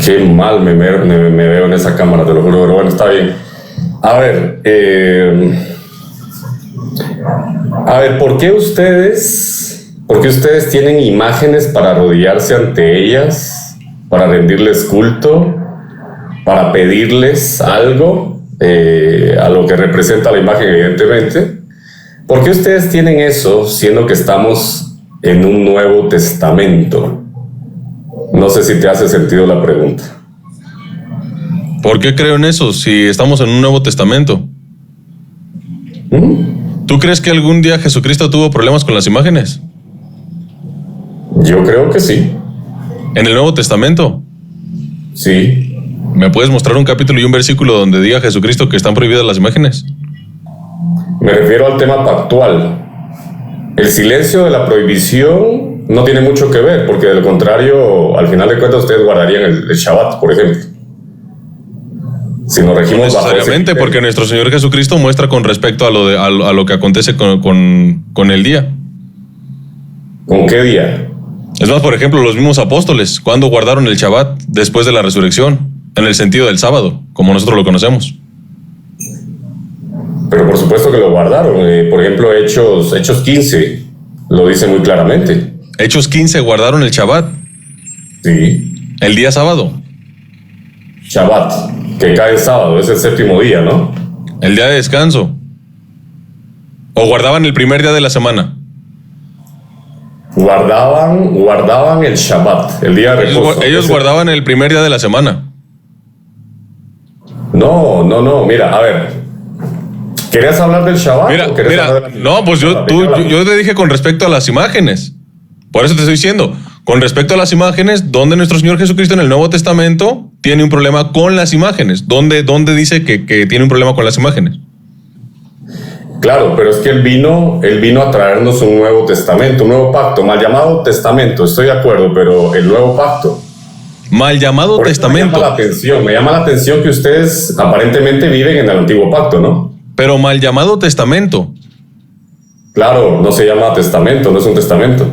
Qué mal me veo en esa cámara, te lo juro, pero bueno, está bien. A ver, ¿por qué ustedes tienen imágenes para arrodillarse ante ellas, para rendirles culto, para pedirles algo, a lo que representa la imagen, evidentemente? ¿Por qué ustedes tienen eso, siendo que estamos en un Nuevo Testamento? No sé si te hace sentido la pregunta. ¿Por qué creo en eso si estamos en un Nuevo Testamento? ¿Tú crees que algún día Jesucristo tuvo problemas con las imágenes? Yo creo que sí. ¿En el Nuevo Testamento? Sí. ¿Me puedes mostrar un capítulo y un versículo donde diga Jesucristo que están prohibidas las imágenes? Me refiero al tema pactual. El silencio de la prohibición no tiene mucho que ver, porque de lo contrario, al final de cuentas, ustedes guardarían el Shabbat, por ejemplo. Si nos regimos bajo necesariamente, porque nuestro Señor Jesucristo muestra con respecto a lo que acontece con el día. ¿Con qué día? Es más, por ejemplo, los mismos apóstoles, ¿cuándo guardaron el Shabbat? Después de la resurrección, en el sentido del sábado, como nosotros lo conocemos. Pero por supuesto que lo guardaron. Por ejemplo, Hechos 15 lo dice muy claramente. Hechos 15 guardaron el Shabbat. Sí. El día sábado. Shabbat, que cae el sábado, es el séptimo día, ¿no? El día de descanso. ¿O guardaban el primer día de la semana? Guardaban el Shabbat, el día de reposo. Ellos guardaban el primer día de la semana. No, mira, a ver. ¿Querías hablar del Shabbat? No, pues yo te dije con respecto a las imágenes. Por eso te estoy diciendo, con respecto a las imágenes, ¿dónde nuestro Señor Jesucristo en el Nuevo Testamento tiene un problema con las imágenes? ¿Dónde dice que tiene un problema con las imágenes? Claro, pero es que Él vino a traernos un Nuevo Testamento, un nuevo pacto, mal llamado testamento, estoy de acuerdo, pero el nuevo pacto. Mal llamado testamento. Me llama la atención que ustedes aparentemente viven en el antiguo pacto, ¿no? Pero mal llamado testamento. Claro, no se llama testamento, no es un testamento.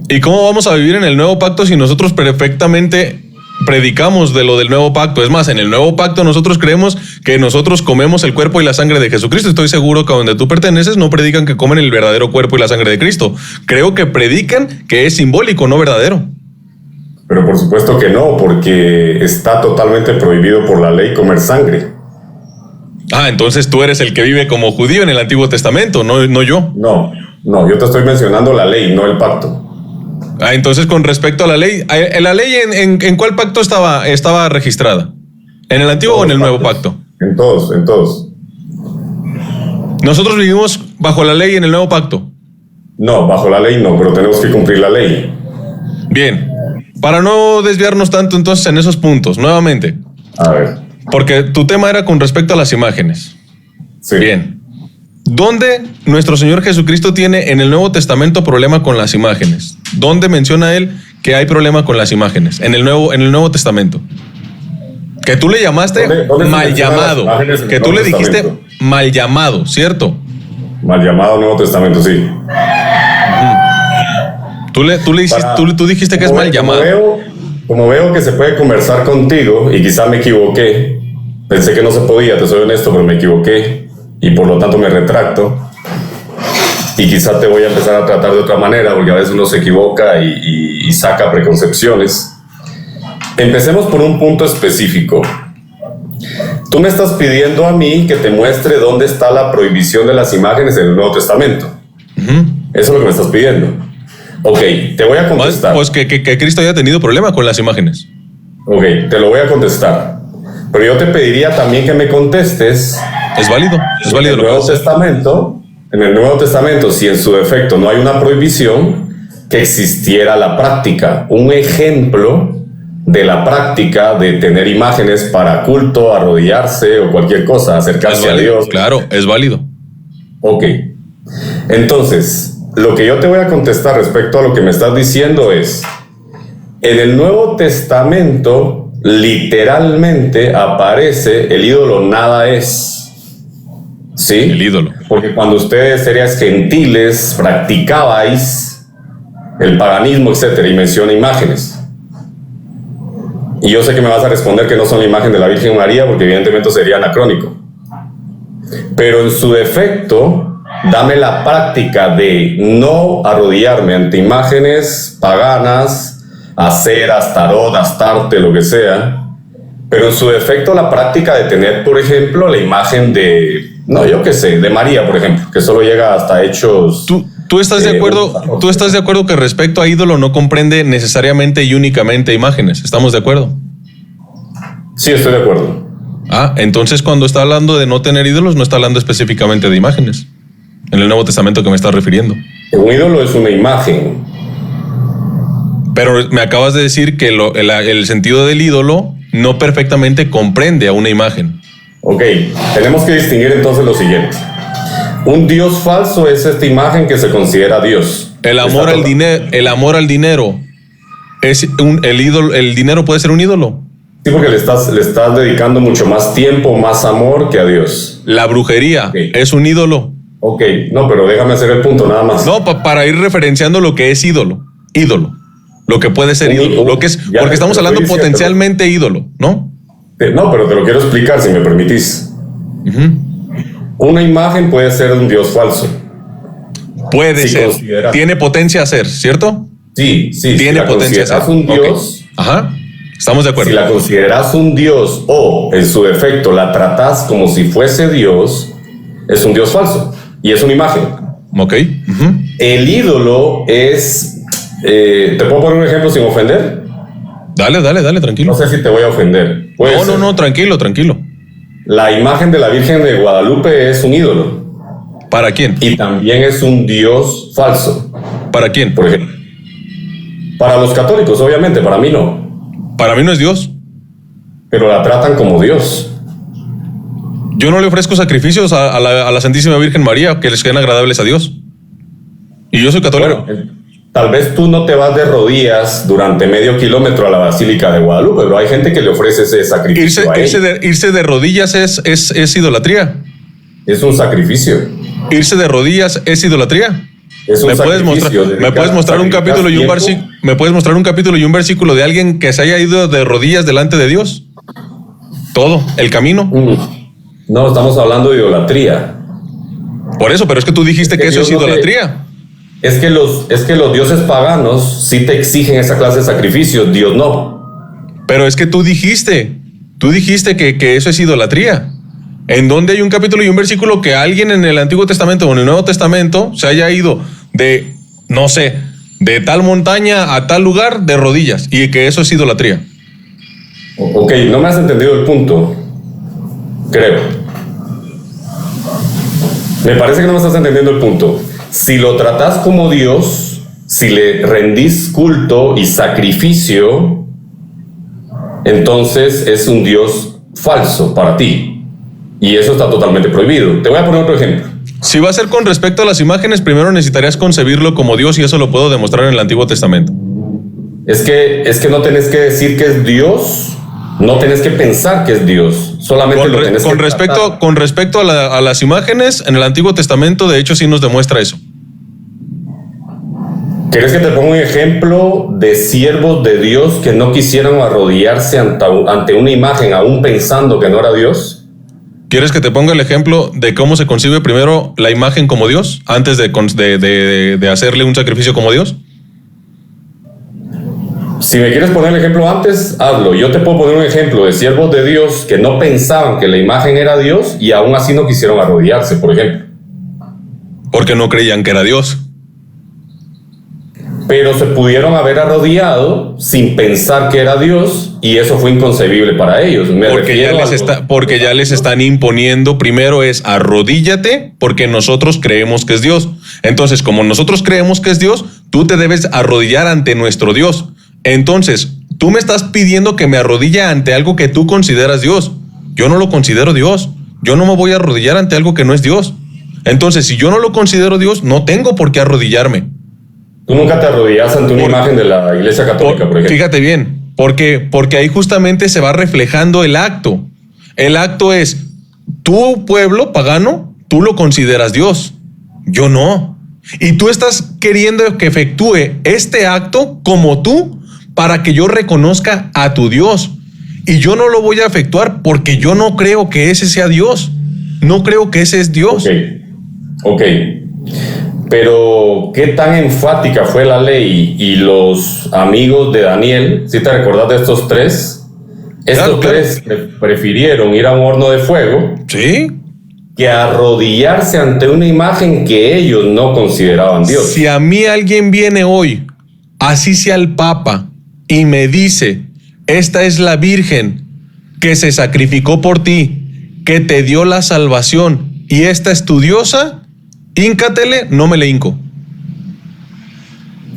¿Y cómo vamos a vivir en el nuevo pacto si nosotros perfectamente predicamos de lo del nuevo pacto? Es más, en el nuevo pacto nosotros creemos que nosotros comemos el cuerpo y la sangre de Jesucristo. Estoy seguro que donde tú perteneces no predican que comen el verdadero cuerpo y la sangre de Cristo. Creo que predican que es simbólico, no verdadero. Pero por supuesto que no, porque está totalmente prohibido por la ley comer sangre. Ah, entonces tú eres el que vive como judío en el Antiguo Testamento, no yo. No, yo te estoy mencionando la ley, no el pacto. Ah, entonces con respecto a la ley ¿en cuál pacto estaba registrada? ¿En el Antiguo o en el Nuevo Pacto? En todos. ¿Nosotros vivimos bajo la ley en el Nuevo Pacto? No, bajo la ley no, pero tenemos que cumplir la ley. Bien, para no desviarnos tanto entonces en esos puntos, nuevamente. A ver. Porque tu tema era con respecto a las imágenes. Sí. Bien. ¿Dónde nuestro Señor Jesucristo tiene en el Nuevo Testamento problema con las imágenes? ¿Dónde menciona Él que hay problema con las imágenes? En el Nuevo Testamento. Que tú le llamaste ¿Dónde mal llamado. Que tú le dijiste mal llamado, ¿cierto? Mal llamado Nuevo Testamento, sí. Tú dijiste que es mal llamado. Como veo que se puede conversar contigo, y quizá me equivoqué, pensé que no se podía, te soy honesto, pero me equivoqué, y por lo tanto me retracto, y quizá te voy a empezar a tratar de otra manera, porque a veces uno se equivoca y saca preconcepciones. Empecemos por un punto específico. Tú me estás pidiendo a mí que te muestre dónde está la prohibición de las imágenes en el Nuevo Testamento. Eso es lo que me estás pidiendo. Ok, te voy a contestar. Pues que Cristo haya tenido problema con las imágenes. Ok, te lo voy a contestar. Pero yo te pediría también que me contestes. Es válido En el Nuevo Testamento, si en su defecto no hay una prohibición, que existiera la práctica. Un ejemplo de la práctica de tener imágenes para culto, arrodillarse o cualquier cosa, acercarse a Dios. Claro, es válido. Ok. Entonces, lo que yo te voy a contestar respecto a lo que me estás diciendo es, en el Nuevo Testamento literalmente aparece el ídolo nada es. ¿Sí? El ídolo. Porque cuando ustedes serías gentiles practicabais el paganismo, etcétera, y menciona imágenes. Y yo sé que me vas a responder que no son la imagen de la Virgen María, porque evidentemente sería anacrónico. Pero en su defecto, dame la práctica de no arrodillarme ante imágenes paganas, aceras, tarot, astarte, lo que sea. Pero en su defecto, la práctica de tener, por ejemplo, la imagen de, no, yo qué sé, de María, por ejemplo, que solo llega hasta hechos... ¿Tú estás de acuerdo? ¿Tú estás de acuerdo que respecto a ídolo no comprende necesariamente y únicamente imágenes? ¿Estamos de acuerdo? Sí, estoy de acuerdo. Entonces cuando está hablando de no tener ídolos, no está hablando específicamente de imágenes. En el Nuevo Testamento que me estás refiriendo. Un ídolo es una imagen. Pero me acabas de decir que el sentido del ídolo no perfectamente comprende a una imagen. Ok, tenemos que distinguir entonces lo siguiente. Un Dios falso es esta imagen que se considera Dios. El amor al dinero es el dinero puede ser un ídolo. Sí, porque le estás dedicando mucho más tiempo, más amor que a Dios. La brujería es un ídolo. Ok, no, pero déjame hacer el punto nada más. No, para ir referenciando lo que es ídolo. Lo que puede ser ídolo. Lo que es, porque estamos hablando potencialmente ídolo, ¿no? No, pero te lo quiero explicar si me permitís. Una imagen puede ser un Dios falso. Puede ser. Tiene potencia a ser, ¿cierto? Sí. Tiene potencia a ser. Si un Dios... Ajá. Estamos de acuerdo. Si la consideras un Dios o, en su defecto, la tratás como si fuese Dios, es un Dios falso. Y es una imagen. Ok. El ídolo es... ¿te puedo poner un ejemplo sin ofender? Dale, tranquilo. No sé si te voy a ofender. No, tranquilo. La imagen de la Virgen de Guadalupe es un ídolo. ¿Para quién? Y también es un Dios falso. ¿Para quién? Por ejemplo. Para los católicos, obviamente, para mí no. Para mí no es Dios. Pero la tratan como Dios. Yo no le ofrezco sacrificios a la Santísima Virgen María que les queden agradables a Dios. Y yo soy católico. Bueno, tal vez tú no te vas de rodillas durante medio kilómetro a la Basílica de Guadalupe, pero hay gente que le ofrece ese sacrificio irse de rodillas es idolatría. Es un sacrificio. Irse de rodillas es idolatría. Es un sacrificio. ¿Me puedes mostrar un capítulo y un versículo? ¿Me puedes mostrar un capítulo y un versículo de alguien que se haya ido de rodillas delante de Dios? Todo, el camino. No, estamos hablando de idolatría. Por eso, pero es que tú dijiste que eso es idolatría. Es que los dioses paganos sí te exigen esa clase de sacrificios, Dios no. Pero es que tú dijiste que eso es idolatría. ¿En dónde hay un capítulo y un versículo que alguien en el Antiguo Testamento o en el Nuevo Testamento se haya ido de, no sé, de tal montaña a tal lugar de rodillas y que eso es idolatría? Ok, no me has entendido el punto, creo. Me parece que no me estás entendiendo el punto. Si lo tratás como Dios, si le rendís culto y sacrificio, entonces es un Dios falso para ti. Y eso está totalmente prohibido. Te voy a poner otro ejemplo. Si va a ser con respecto a las imágenes, primero necesitarías concebirlo como Dios y eso lo puedo demostrar en el Antiguo Testamento. Es que no tenés que decir que es Dios, no tenés que pensar que es Dios, solamente lo tenés que tratar. Con respecto a las imágenes, en el Antiguo Testamento, de hecho, sí nos demuestra eso. ¿Quieres que te ponga un ejemplo de siervos de Dios que no quisieran arrodillarse ante una imagen, aún pensando que no era Dios? ¿Quieres que te ponga el ejemplo de cómo se concibe primero la imagen como Dios antes de hacerle un sacrificio como Dios? Si me quieres poner el ejemplo antes, hazlo. Yo te puedo poner un ejemplo de siervos de Dios que no pensaban que la imagen era Dios y aún así no quisieron arrodillarse, por ejemplo. Porque no creían que era Dios. Pero se pudieron haber arrodillado sin pensar que era Dios y eso fue inconcebible para ellos. Porque ya les están imponiendo, primero es arrodíllate porque nosotros creemos que es Dios. Entonces, como nosotros creemos que es Dios, tú te debes arrodillar ante nuestro Dios. Entonces, tú me estás pidiendo que me arrodille ante algo que tú consideras Dios. Yo no lo considero Dios. Yo no me voy a arrodillar ante algo que no es Dios. Entonces, si yo no lo considero Dios, no tengo por qué arrodillarme. Tú nunca te arrodillas ante una imagen de la Iglesia Católica, por ejemplo. Fíjate bien, porque ahí justamente se va reflejando el acto. El acto es, tu pueblo pagano, tú lo consideras Dios, yo no. Y tú estás queriendo que efectúe este acto como tú, para que yo reconozca a tu Dios. Y yo no lo voy a efectuar porque yo no creo que ese sea Dios. No creo que ese es Dios. Ok. Pero, ¿qué tan enfática fue la ley y los amigos de Daniel? ¿Sí te recordás de estos tres? Estos tres prefirieron ir a un horno de fuego. Sí. Que arrodillarse ante una imagen que ellos no consideraban Dios. Si a mí alguien viene hoy, así sea el Papa, y me dice, esta es la Virgen que se sacrificó por ti, que te dio la salvación, y esta es tu diosa, híncatele, no me le hinco.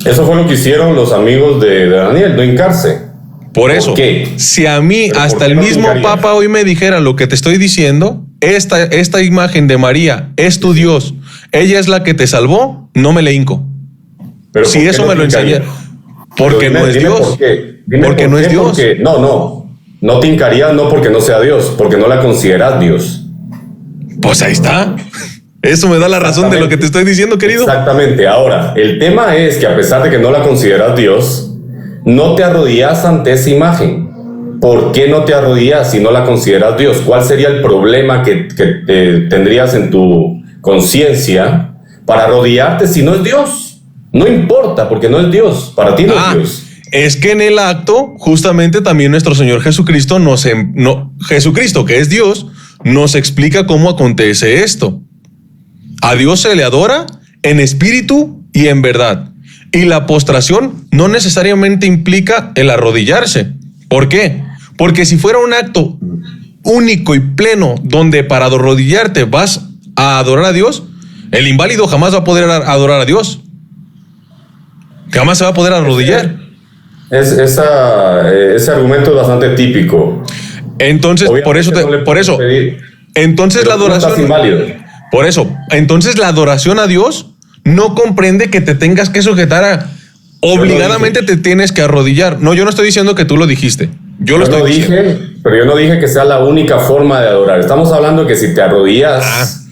Eso fue lo que hicieron los amigos de Daniel, no hincarse. Por eso, ¿qué? Si a mí, hasta el mismo Papa hoy me dijera lo que te estoy diciendo, esta imagen de María es tu Dios, ella es la que te salvó, no me le hinco. Pero si eso me lo enseña, porque no es Dios. Porque no es Dios. No te hincarías no porque no sea Dios, porque no la consideras Dios. Pues ahí está. Eso me da la razón de lo que te estoy diciendo, querido. Exactamente. Ahora, el tema es que a pesar de que no la consideras Dios, no te arrodillas ante esa imagen. ¿Por qué no te arrodillas si no la consideras Dios? ¿Cuál sería el problema que tendrías en tu conciencia para arrodillarte si no es Dios? No importa, porque no es Dios. Para ti no es Dios. Es que en el acto, justamente también nuestro Señor Jesucristo Jesucristo, que es Dios, nos explica cómo acontece esto. A Dios se le adora en espíritu y en verdad. Y la postración no necesariamente implica el arrodillarse. ¿Por qué? Porque si fuera un acto único y pleno donde para arrodillarte vas a adorar a Dios, el inválido jamás va a poder adorar a Dios. Jamás se va a poder arrodillar. Ese argumento es bastante típico. Entonces, entonces la adoración... Por eso, entonces la adoración a Dios no comprende que te tengas que sujetar a... Obligadamente te tienes que arrodillar. No, yo no estoy diciendo que tú lo dijiste. Yo lo estoy diciendo. Pero yo no dije que sea la única forma de adorar. Estamos hablando que si te arrodillas,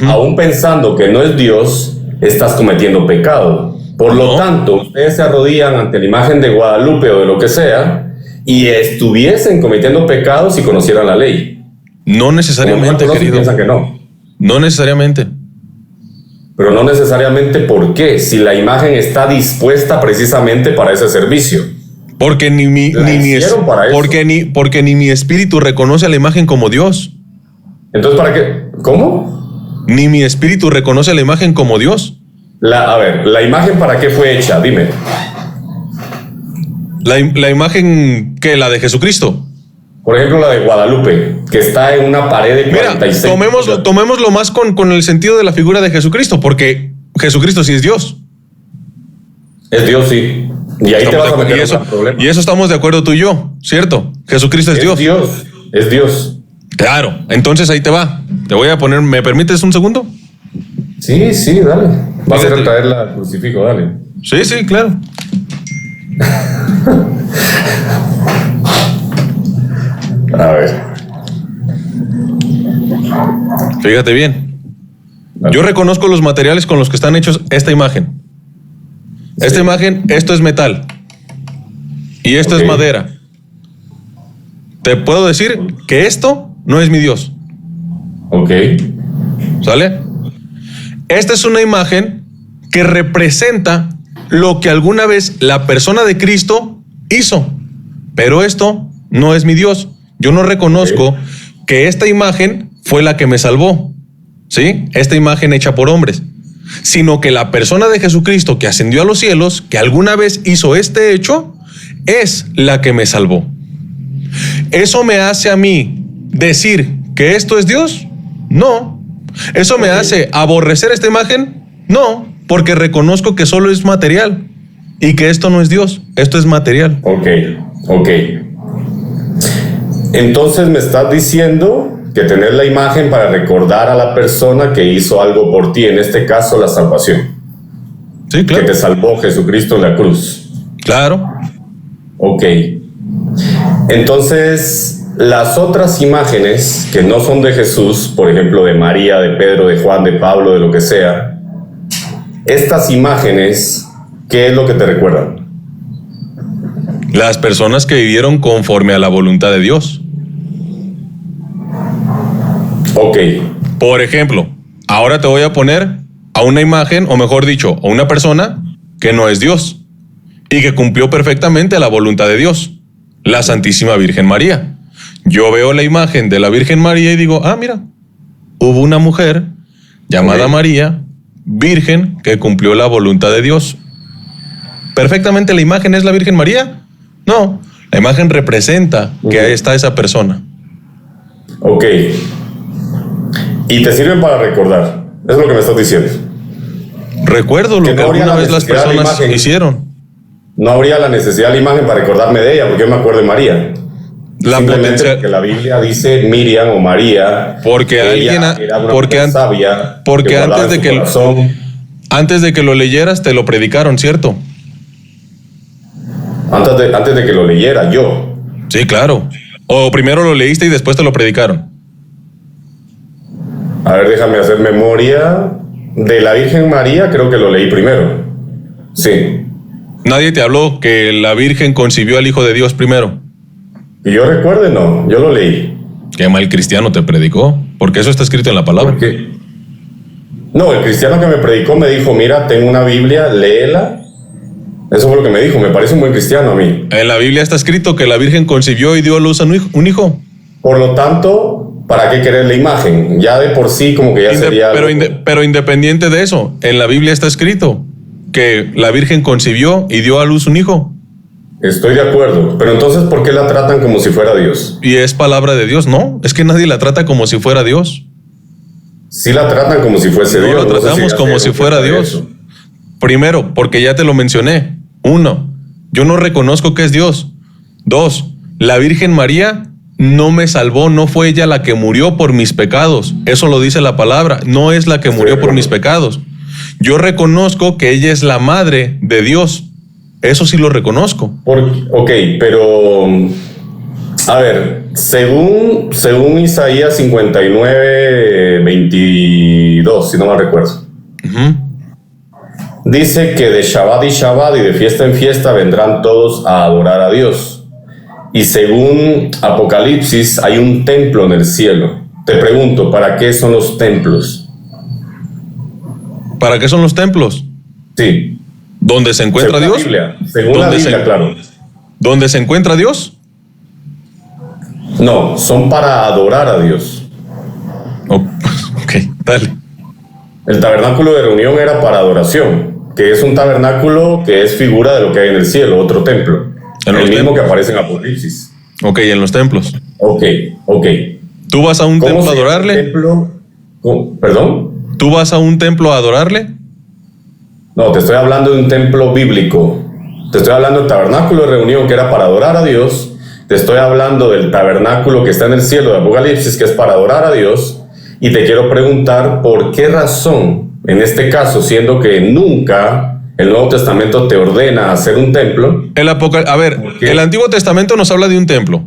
aún pensando que no es Dios, estás cometiendo pecado. Por lo tanto, ustedes se arrodillan ante la imagen de Guadalupe o de lo que sea y estuviesen cometiendo pecados si conocieran la ley. No necesariamente, querido. Piensan que no. No necesariamente. Pero no necesariamente, ¿por qué? Si la imagen está dispuesta precisamente para ese servicio. Porque ni mi espíritu reconoce a la imagen como Dios. Entonces, ¿para qué? ¿Cómo? Ni mi espíritu reconoce a la imagen como Dios. ¿La imagen para qué fue hecha? Dime. La imagen, ¿qué? ¿La de Jesucristo? Por ejemplo, la de Guadalupe, que está en una pared de 46. Mira, tomémoslo más con el sentido de la figura de Jesucristo, porque Jesucristo sí es Dios. Es Dios, sí. Y ahí te vas a meter en un problema. Y eso estamos de acuerdo tú y yo, ¿cierto? Jesucristo es Dios. Es Dios. Claro, entonces ahí te va. Te voy a poner, ¿me permites un segundo? Sí, dale. Vas a traer la crucifijo, dale. Sí, claro. A ver. Fíjate bien. Yo reconozco los materiales con los que están hechos esta imagen. Sí. Esta imagen, esto es metal. Y esto es madera. Te puedo decir que esto no es mi Dios. Ok. ¿Sale? Esta es una imagen que representa lo que alguna vez la persona de Cristo hizo. Pero esto no es mi Dios. Yo no reconozco que esta imagen fue la que me salvó, ¿sí? Esta imagen hecha por hombres. Sino que la persona de Jesucristo que ascendió a los cielos, que alguna vez hizo este hecho, es la que me salvó. ¿Eso me hace a mí decir que esto es Dios? No. ¿Eso me hace aborrecer esta imagen? No, porque reconozco que solo es material y que esto no es Dios, esto es material. Ok. Entonces me estás diciendo que tener la imagen para recordar a la persona que hizo algo por ti, en este caso la salvación. Sí, claro. Que te salvó Jesucristo en la cruz. Claro. Ok. Entonces, las otras imágenes que no son de Jesús, por ejemplo, de María, de Pedro, de Juan, de Pablo, de lo que sea, estas imágenes, ¿qué es lo que te recuerdan? Las personas que vivieron conforme a la voluntad de Dios. Ok. Por ejemplo, ahora te voy a poner a una imagen, o mejor dicho, a una persona que no es Dios y que cumplió perfectamente la voluntad de Dios, la Santísima Virgen María. Yo veo la imagen de la Virgen María y digo, mira, hubo una mujer llamada María, virgen, que cumplió la voluntad de Dios. ¿Perfectamente la imagen es la Virgen María? No, la imagen representa que ahí está esa persona. Ok. Y te sirven para recordar. Es lo que me estás diciendo. Recuerdo lo que alguna vez las personas hicieron. No habría la necesidad de la imagen para recordarme de ella, porque yo me acuerdo de María. Simplemente porque la Biblia dice Miriam o María. Porque alguien era una mujer sabia, porque antes de que lo leyeras te lo predicaron, ¿cierto? Antes de que lo leyera yo. Sí, claro. O primero lo leíste y después te lo predicaron. A ver, déjame hacer memoria. De la Virgen María creo que lo leí primero. Sí. Nadie te habló que la Virgen concibió al Hijo de Dios primero. Y yo recuerde, no. Yo lo leí. Qué mal cristiano te predicó. Porque eso está escrito en la palabra. No, el cristiano que me predicó me dijo, mira, tengo una Biblia, léela. Eso fue lo que me dijo. Me parece un buen cristiano a mí. En la Biblia está escrito que la Virgen concibió y dio a luz a un hijo. Por lo tanto, ¿para qué querer la imagen? Ya de por sí como que ya sería... Pero independiente de eso, en la Biblia está escrito que la Virgen concibió y dio a luz un hijo. Estoy de acuerdo, pero entonces ¿por qué la tratan como si fuera Dios? Y es palabra de Dios, ¿no? Es que nadie la trata como si fuera Dios. Sí la tratan como si fuese Dios. No, la tratamos como si fuera Dios. Primero, porque ya te lo mencioné. 1, yo no reconozco que es Dios. 2, la Virgen María no me salvó, no fue ella la que murió por mis pecados. Eso lo dice la palabra, no es la que murió por mis pecados. Yo reconozco que ella es la madre de Dios. Eso sí lo reconozco. Ok, pero... A ver, según Isaías 59, 22, si no mal recuerdo. Dice que de Shabbat y Shabbat y de fiesta en fiesta vendrán todos a adorar a Dios. Y según Apocalipsis hay un templo en el cielo. Te pregunto, ¿para qué son los templos? ¿Para qué son los templos? Sí. ¿Dónde se encuentra según Dios? Según la Biblia, claro. ¿Dónde se encuentra Dios? No, son para adorar a Dios. Ok, dale. El tabernáculo de reunión era para adoración, que es un tabernáculo que es figura de lo que hay en el cielo, otro templo. El mismo que aparece en Apocalipsis. Ok, en los templos. Ok. ¿Tú vas a un templo a adorarle? ¿Perdón? ¿Tú vas a un templo a adorarle? No, te estoy hablando de un templo bíblico. Te estoy hablando del tabernáculo de reunión que era para adorar a Dios. Te estoy hablando del tabernáculo que está en el cielo de Apocalipsis, que es para adorar a Dios. Y te quiero preguntar por qué razón, en este caso, siendo que nunca el Nuevo Testamento te ordena hacer un templo. El Antiguo Testamento nos habla de un templo.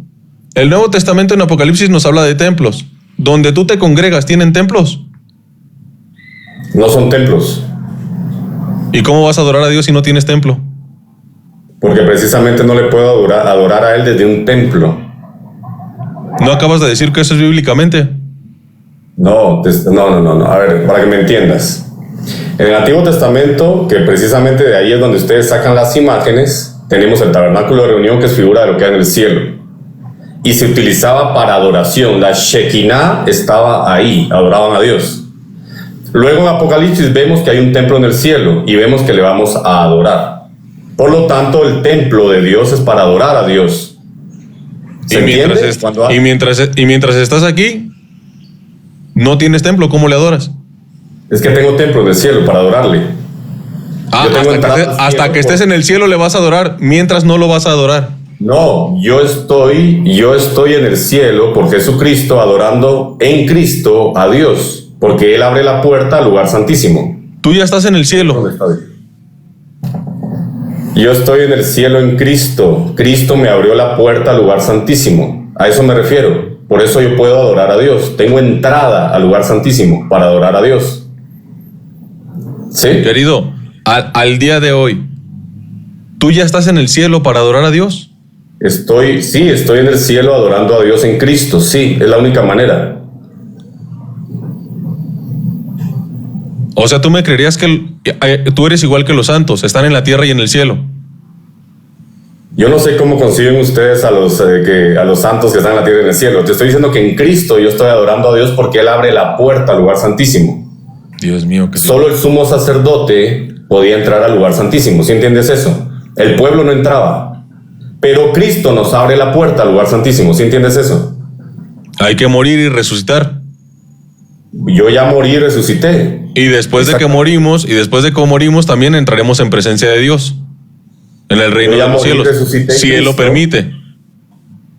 El Nuevo Testamento en Apocalipsis nos habla de templos. ¿Donde tú te congregas tienen templos? No son templos. ¿Y cómo vas a adorar a Dios si no tienes templo? Porque precisamente no le puedo adorar a Él desde un templo. ¿No acabas de decir que eso es bíblicamente? No. A ver, para que me entiendas. En el Antiguo Testamento, que precisamente de ahí es donde ustedes sacan las imágenes, tenemos el tabernáculo de reunión, que es figura de lo que hay en el cielo. Y se utilizaba para adoración. La Shekinah estaba ahí, adoraban a Dios. Luego en Apocalipsis vemos que hay un templo en el cielo y vemos que le vamos a adorar. Por lo tanto, el templo de Dios es para adorar a Dios. ¿Se entiende? Y mientras estás aquí, no tienes templo, ¿cómo le adoras? Es que tengo templo en el cielo para adorarle. Hasta que estés en el cielo le vas a adorar, mientras no lo vas a adorar. No, yo estoy en el cielo por Jesucristo, adorando en Cristo a Dios, porque Él abre la puerta al lugar santísimo. Tú ya estás en el cielo. ¿Dónde está Dios? Yo estoy en el cielo en Cristo. Cristo me abrió la puerta al lugar santísimo. A eso me refiero. Por eso yo puedo adorar a Dios. Tengo entrada al lugar santísimo para adorar a Dios. ¿Sí? Querido, al día de hoy, ¿tú ya estás en el cielo para adorar a Dios? Sí, estoy en el cielo adorando a Dios en Cristo. Sí, es la única manera. O sea, tú me creerías que tú eres igual que los santos, están en la tierra y en el cielo. Yo no sé cómo conciben ustedes a los santos que están en la tierra y en el cielo. Te estoy diciendo que en Cristo yo estoy adorando a Dios porque Él abre la puerta al lugar santísimo. Dios mío. Solo el sumo sacerdote podía entrar al lugar santísimo. ¿Sí entiendes eso? El pueblo no entraba. Pero Cristo nos abre la puerta al lugar santísimo. ¿Sí entiendes eso? Hay que morir y resucitar. Yo ya morí y resucité. Y después de que morimos, también entraremos en presencia de Dios. En el reino de los cielos. Si Él lo permite.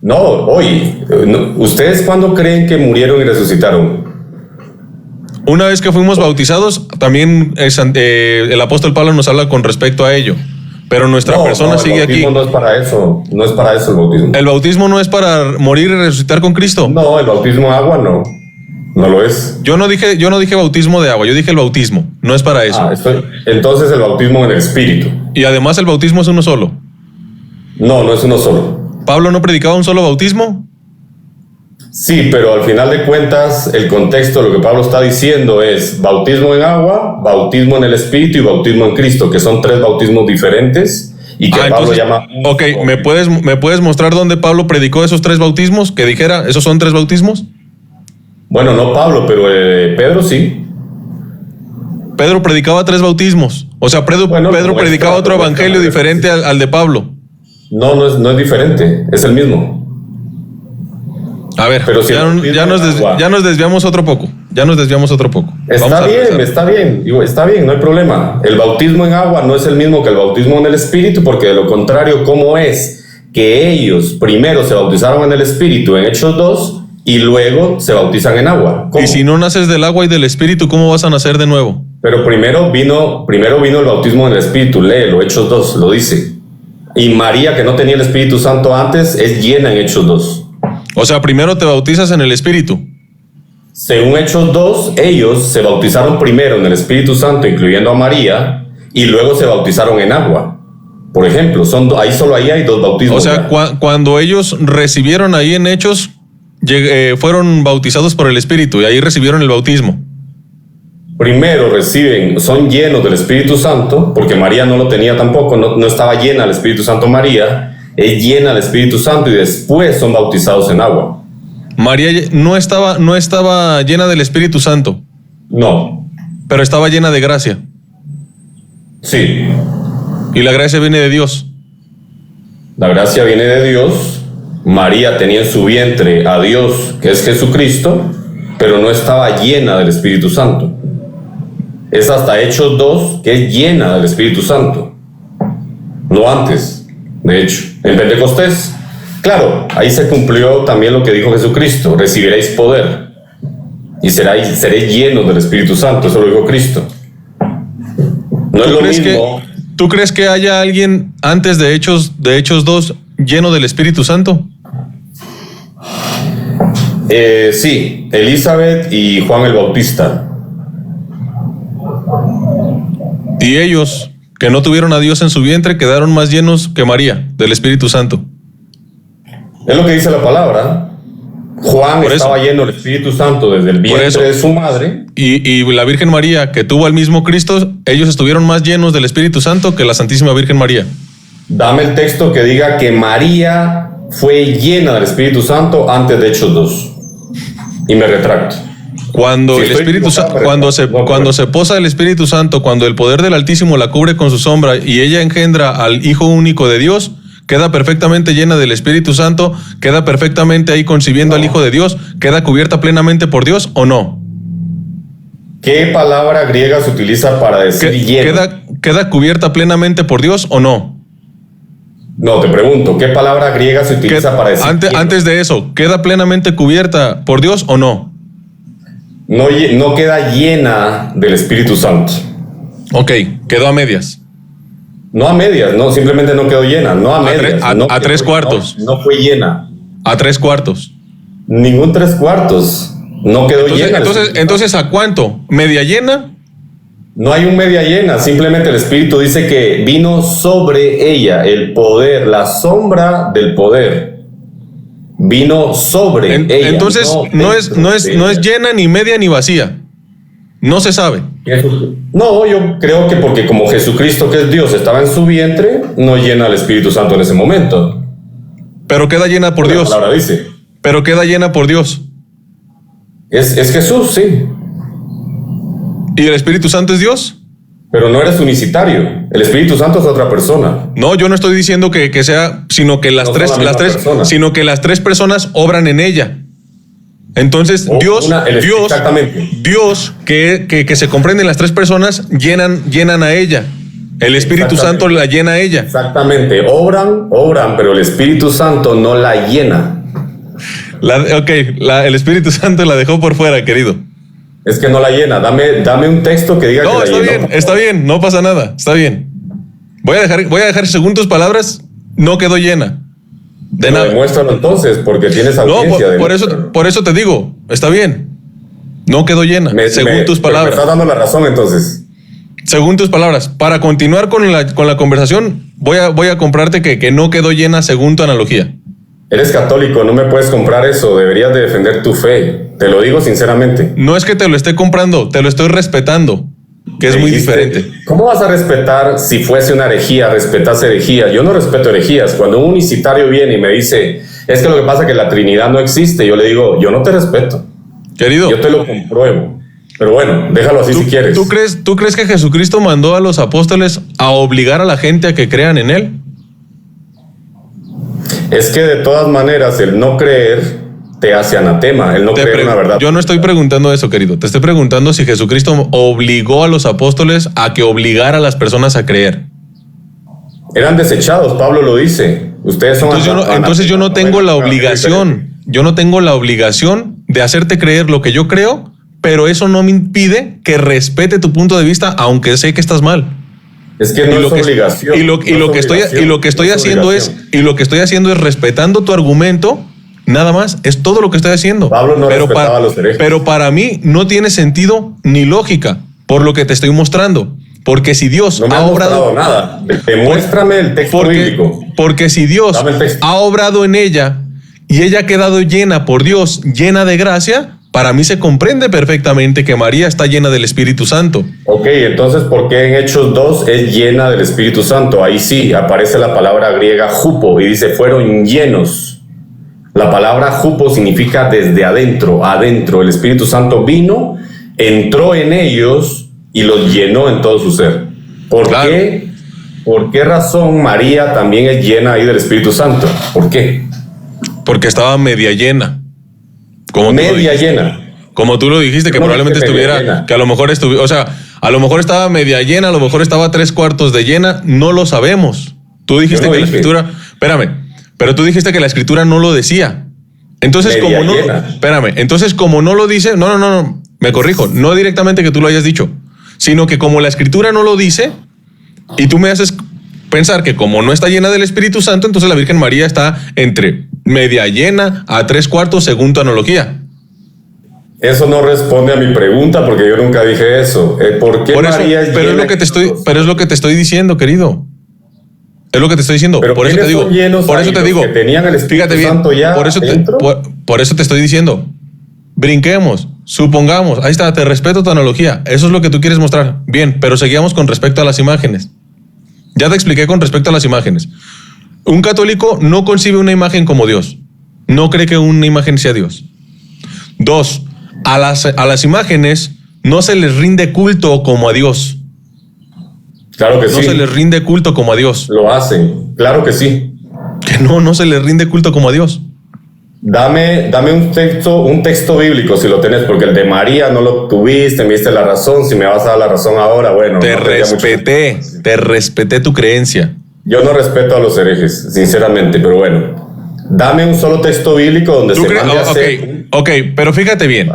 No, hoy. ¿Ustedes cuándo creen que murieron y resucitaron? Una vez que fuimos bautizados, también el apóstol Pablo nos habla con respecto a ello. Pero nuestra persona sigue aquí. El bautismo no es para eso. No es para eso el bautismo. ¿El bautismo no es para morir y resucitar con Cristo? No, el bautismo de agua no. No lo es. Yo no dije bautismo de agua, yo dije el bautismo. No es para eso. Entonces el bautismo en el Espíritu. Y además el bautismo es uno solo. No es uno solo. ¿Pablo no predicaba un solo bautismo? Sí, pero al final de cuentas, el contexto de lo que Pablo está diciendo es bautismo en agua, bautismo en el Espíritu y bautismo en Cristo, que son 3 bautismos diferentes y que Pablo llama... Ok, ¿me puedes mostrar dónde Pablo predicó esos 3 bautismos? Que dijera, ¿esos son 3 bautismos? Bueno, no Pablo, pero Pedro sí. Pedro predicaba 3 bautismos. O sea, Pedro predicaba otro evangelio diferente al de Pablo. No es diferente, es el mismo. A ver, pero si ya nos desviamos otro poco. Está bien, no hay problema. El bautismo en agua no es el mismo que el bautismo en el Espíritu, porque de lo contrario, ¿cómo es que ellos primero se bautizaron en el Espíritu en Hechos 2 y luego se bautizan en agua? ¿Cómo? Y si no naces del agua y del Espíritu, ¿cómo vas a nacer de nuevo? Pero primero vino el bautismo en el Espíritu, léelo, Hechos 2, lo dice. Y María, que no tenía el Espíritu Santo antes, es llena en Hechos 2. O sea, primero te bautizas en el Espíritu. Según Hechos 2, ellos se bautizaron primero en el Espíritu Santo, incluyendo a María, y luego se bautizaron en agua. Por ejemplo, solo ahí hay 2 bautismos. O sea, cuando ellos recibieron ahí en Hechos, fueron bautizados por el Espíritu y ahí recibieron el bautismo. Primero son llenos del Espíritu Santo, porque María no lo tenía tampoco, no estaba llena del Espíritu Santo María, es llena del Espíritu Santo y después son bautizados en agua. María no estaba llena del Espíritu Santo. No. Pero estaba llena de gracia. Sí. Y la gracia viene de Dios. La gracia viene de Dios. María tenía en su vientre a Dios, que es Jesucristo, pero no estaba llena del Espíritu Santo. Es hasta Hechos 2 que es llena del Espíritu Santo. No antes, de hecho. En Pentecostés, claro, ahí se cumplió también lo que dijo Jesucristo: recibiréis poder y seréis llenos del Espíritu Santo. Eso lo dijo Cristo. No es lo mismo. ¿Tú crees que haya alguien antes de Hechos 2 lleno del Espíritu Santo? Sí, Elizabeth y Juan el Bautista. Y ellos, que no tuvieron a Dios en su vientre, quedaron más llenos que María del Espíritu Santo. Es lo que dice la palabra. Juan estaba lleno del Espíritu Santo desde el vientre de su madre. Y la Virgen María, que tuvo al mismo Cristo, ellos estuvieron más llenos del Espíritu Santo que la Santísima Virgen María. Dame el texto que diga que María fue llena del Espíritu Santo antes de Hechos 2. Y me retracto. Cuando el Espíritu cuando se posa el Espíritu Santo, cuando el poder del Altísimo la cubre con su sombra y ella engendra al Hijo único de Dios, queda perfectamente llena del Espíritu Santo, queda perfectamente ahí concibiendo al Hijo de Dios, queda cubierta plenamente por Dios, ¿o no? ¿Qué palabra griega se utiliza para decir llena? ¿Queda cubierta plenamente por Dios o no? No, te pregunto, ¿qué palabra griega se utiliza para decir antes de eso, ¿queda plenamente cubierta por Dios o no? No queda llena del Espíritu Santo. Ok, quedó a medias. No a medias, no, simplemente no quedó llena, no a medias. A 3/4. No fue llena. A 3/4. Ningún 3/4. No quedó llena. Entonces, ¿a cuánto? ¿Media llena? No hay un media llena, simplemente el Espíritu dice que vino sobre ella el poder, la sombra del poder. Vino sobre ella. Entonces no es llena, ni media, ni vacía. No se sabe. No, yo creo que porque como Jesucristo, que es Dios, estaba en su vientre, no llena al Espíritu Santo en ese momento. Pero queda llena por Dios. La palabra dice. Pero queda llena por Dios. Es Jesús, sí. ¿Y el Espíritu Santo es Dios? Pero no eres unicitario. El Espíritu Santo es otra persona. No, yo no estoy diciendo que sea, sino que las tres personas obran en ella. Entonces, Dios, que se comprenden las tres personas, llenan a ella. El Espíritu Santo la llena a ella. Exactamente. Obran, pero el Espíritu Santo no la llena. El Espíritu Santo la dejó por fuera, querido. Es que no la llena. Dame un texto que diga que la llena. No, está bien, no pasa nada, está bien. Voy a dejar según tus palabras, no quedó llena. De nada. Demuéstralo entonces, porque tienes audiencia. No, por eso te digo, está bien. No quedó llena, según tus palabras. Me estás dando la razón entonces. Según tus palabras. Para continuar con la conversación, voy a comprarte que no quedó llena según tu analogía. Eres católico, no me puedes comprar eso. Deberías de defender tu fe. Te lo digo sinceramente. No es que te lo esté comprando, te lo estoy respetando, que es muy diferente. ¿Cómo vas a respetar si fuese una herejía, respetas herejía? Yo no respeto herejías. Cuando un unicitario viene y me dice, es que lo que pasa es que la Trinidad no existe, yo le digo, yo no te respeto. Querido. Yo te lo compruebo. Pero bueno, déjalo así si quieres. ¿Tú crees que Jesucristo mandó a los apóstoles a obligar a la gente a que crean en Él? Es que de todas maneras el no creer te hace anatema, el no creer en la verdad. Yo no estoy preguntando eso, querido. Te estoy preguntando si Jesucristo obligó a los apóstoles a que obligara a las personas a creer. Eran desechados, Pablo lo dice. Ustedes son entonces yo no tengo la obligación. Yo no tengo la obligación de hacerte creer lo que yo creo, pero eso no me impide que respete tu punto de vista, aunque sé que estás mal. Es que no es obligación. Y lo que estoy haciendo es respetando tu argumento, nada más, es todo lo que estoy haciendo. Pablo no respetaba a los herejes. Pero para mí no tiene sentido ni lógica, por lo que te estoy mostrando. Porque si Dios no me ha obrado nada, demuéstrame el texto bíblico. Porque si Dios ha obrado en ella y ella ha quedado llena por Dios, llena de gracia, para mí se comprende perfectamente que María está llena del Espíritu Santo. Ok, entonces, ¿por qué en Hechos 2 es llena del Espíritu Santo? Ahí sí, aparece la palabra griega hupo y dice, fueron llenos. La palabra hupo significa desde adentro, adentro. El Espíritu Santo vino, entró en ellos y los llenó en todo su ser. ¿Por qué? ¿Por qué razón María también es llena ahí del Espíritu Santo? ¿Por qué? Porque estaba media llena. Media llena. Como tú lo dijiste, que probablemente estuviera, que a lo mejor estuviera, o sea, a lo mejor estaba media llena, a lo mejor estaba 3/4 de llena, no lo sabemos. Tú dijiste que la escritura, pero tú dijiste que la escritura no lo decía. Entonces, entonces como no lo dice, no, me corrijo, no directamente que tú lo hayas dicho, sino que como la escritura no lo dice, y tú me haces pensar que como no está llena del Espíritu Santo, entonces la Virgen María está entre media llena a 3/4 según tu analogía. Eso no responde a mi pregunta porque yo nunca dije eso. ¿Por qué María es llena? Pero es lo que te estoy diciendo, querido. Es lo que te estoy diciendo. Pero por eso te digo. Por eso te digo. Que tenían el Espíritu Santo ya por eso te estoy diciendo. Brinquemos, supongamos. Ahí está, te respeto tu analogía. Eso es lo que tú quieres mostrar. Bien, pero seguíamos con respecto a las imágenes. Ya te expliqué con respecto a las imágenes. Un católico no concibe una imagen como Dios. No cree que una imagen sea Dios. 2, a las imágenes no se les rinde culto como a Dios. Claro que sí. No se les rinde culto como a Dios. Lo hacen, claro que sí. Que no se les rinde culto como a Dios. Dame un texto bíblico si lo tenés, porque el de María no lo tuviste, me diste la razón. Si me vas a dar la razón ahora, bueno. Te respeté tu creencia. Yo no respeto a los herejes, sinceramente, pero bueno. Dame un solo texto bíblico donde se mande a hacer... Ok, pero fíjate bien.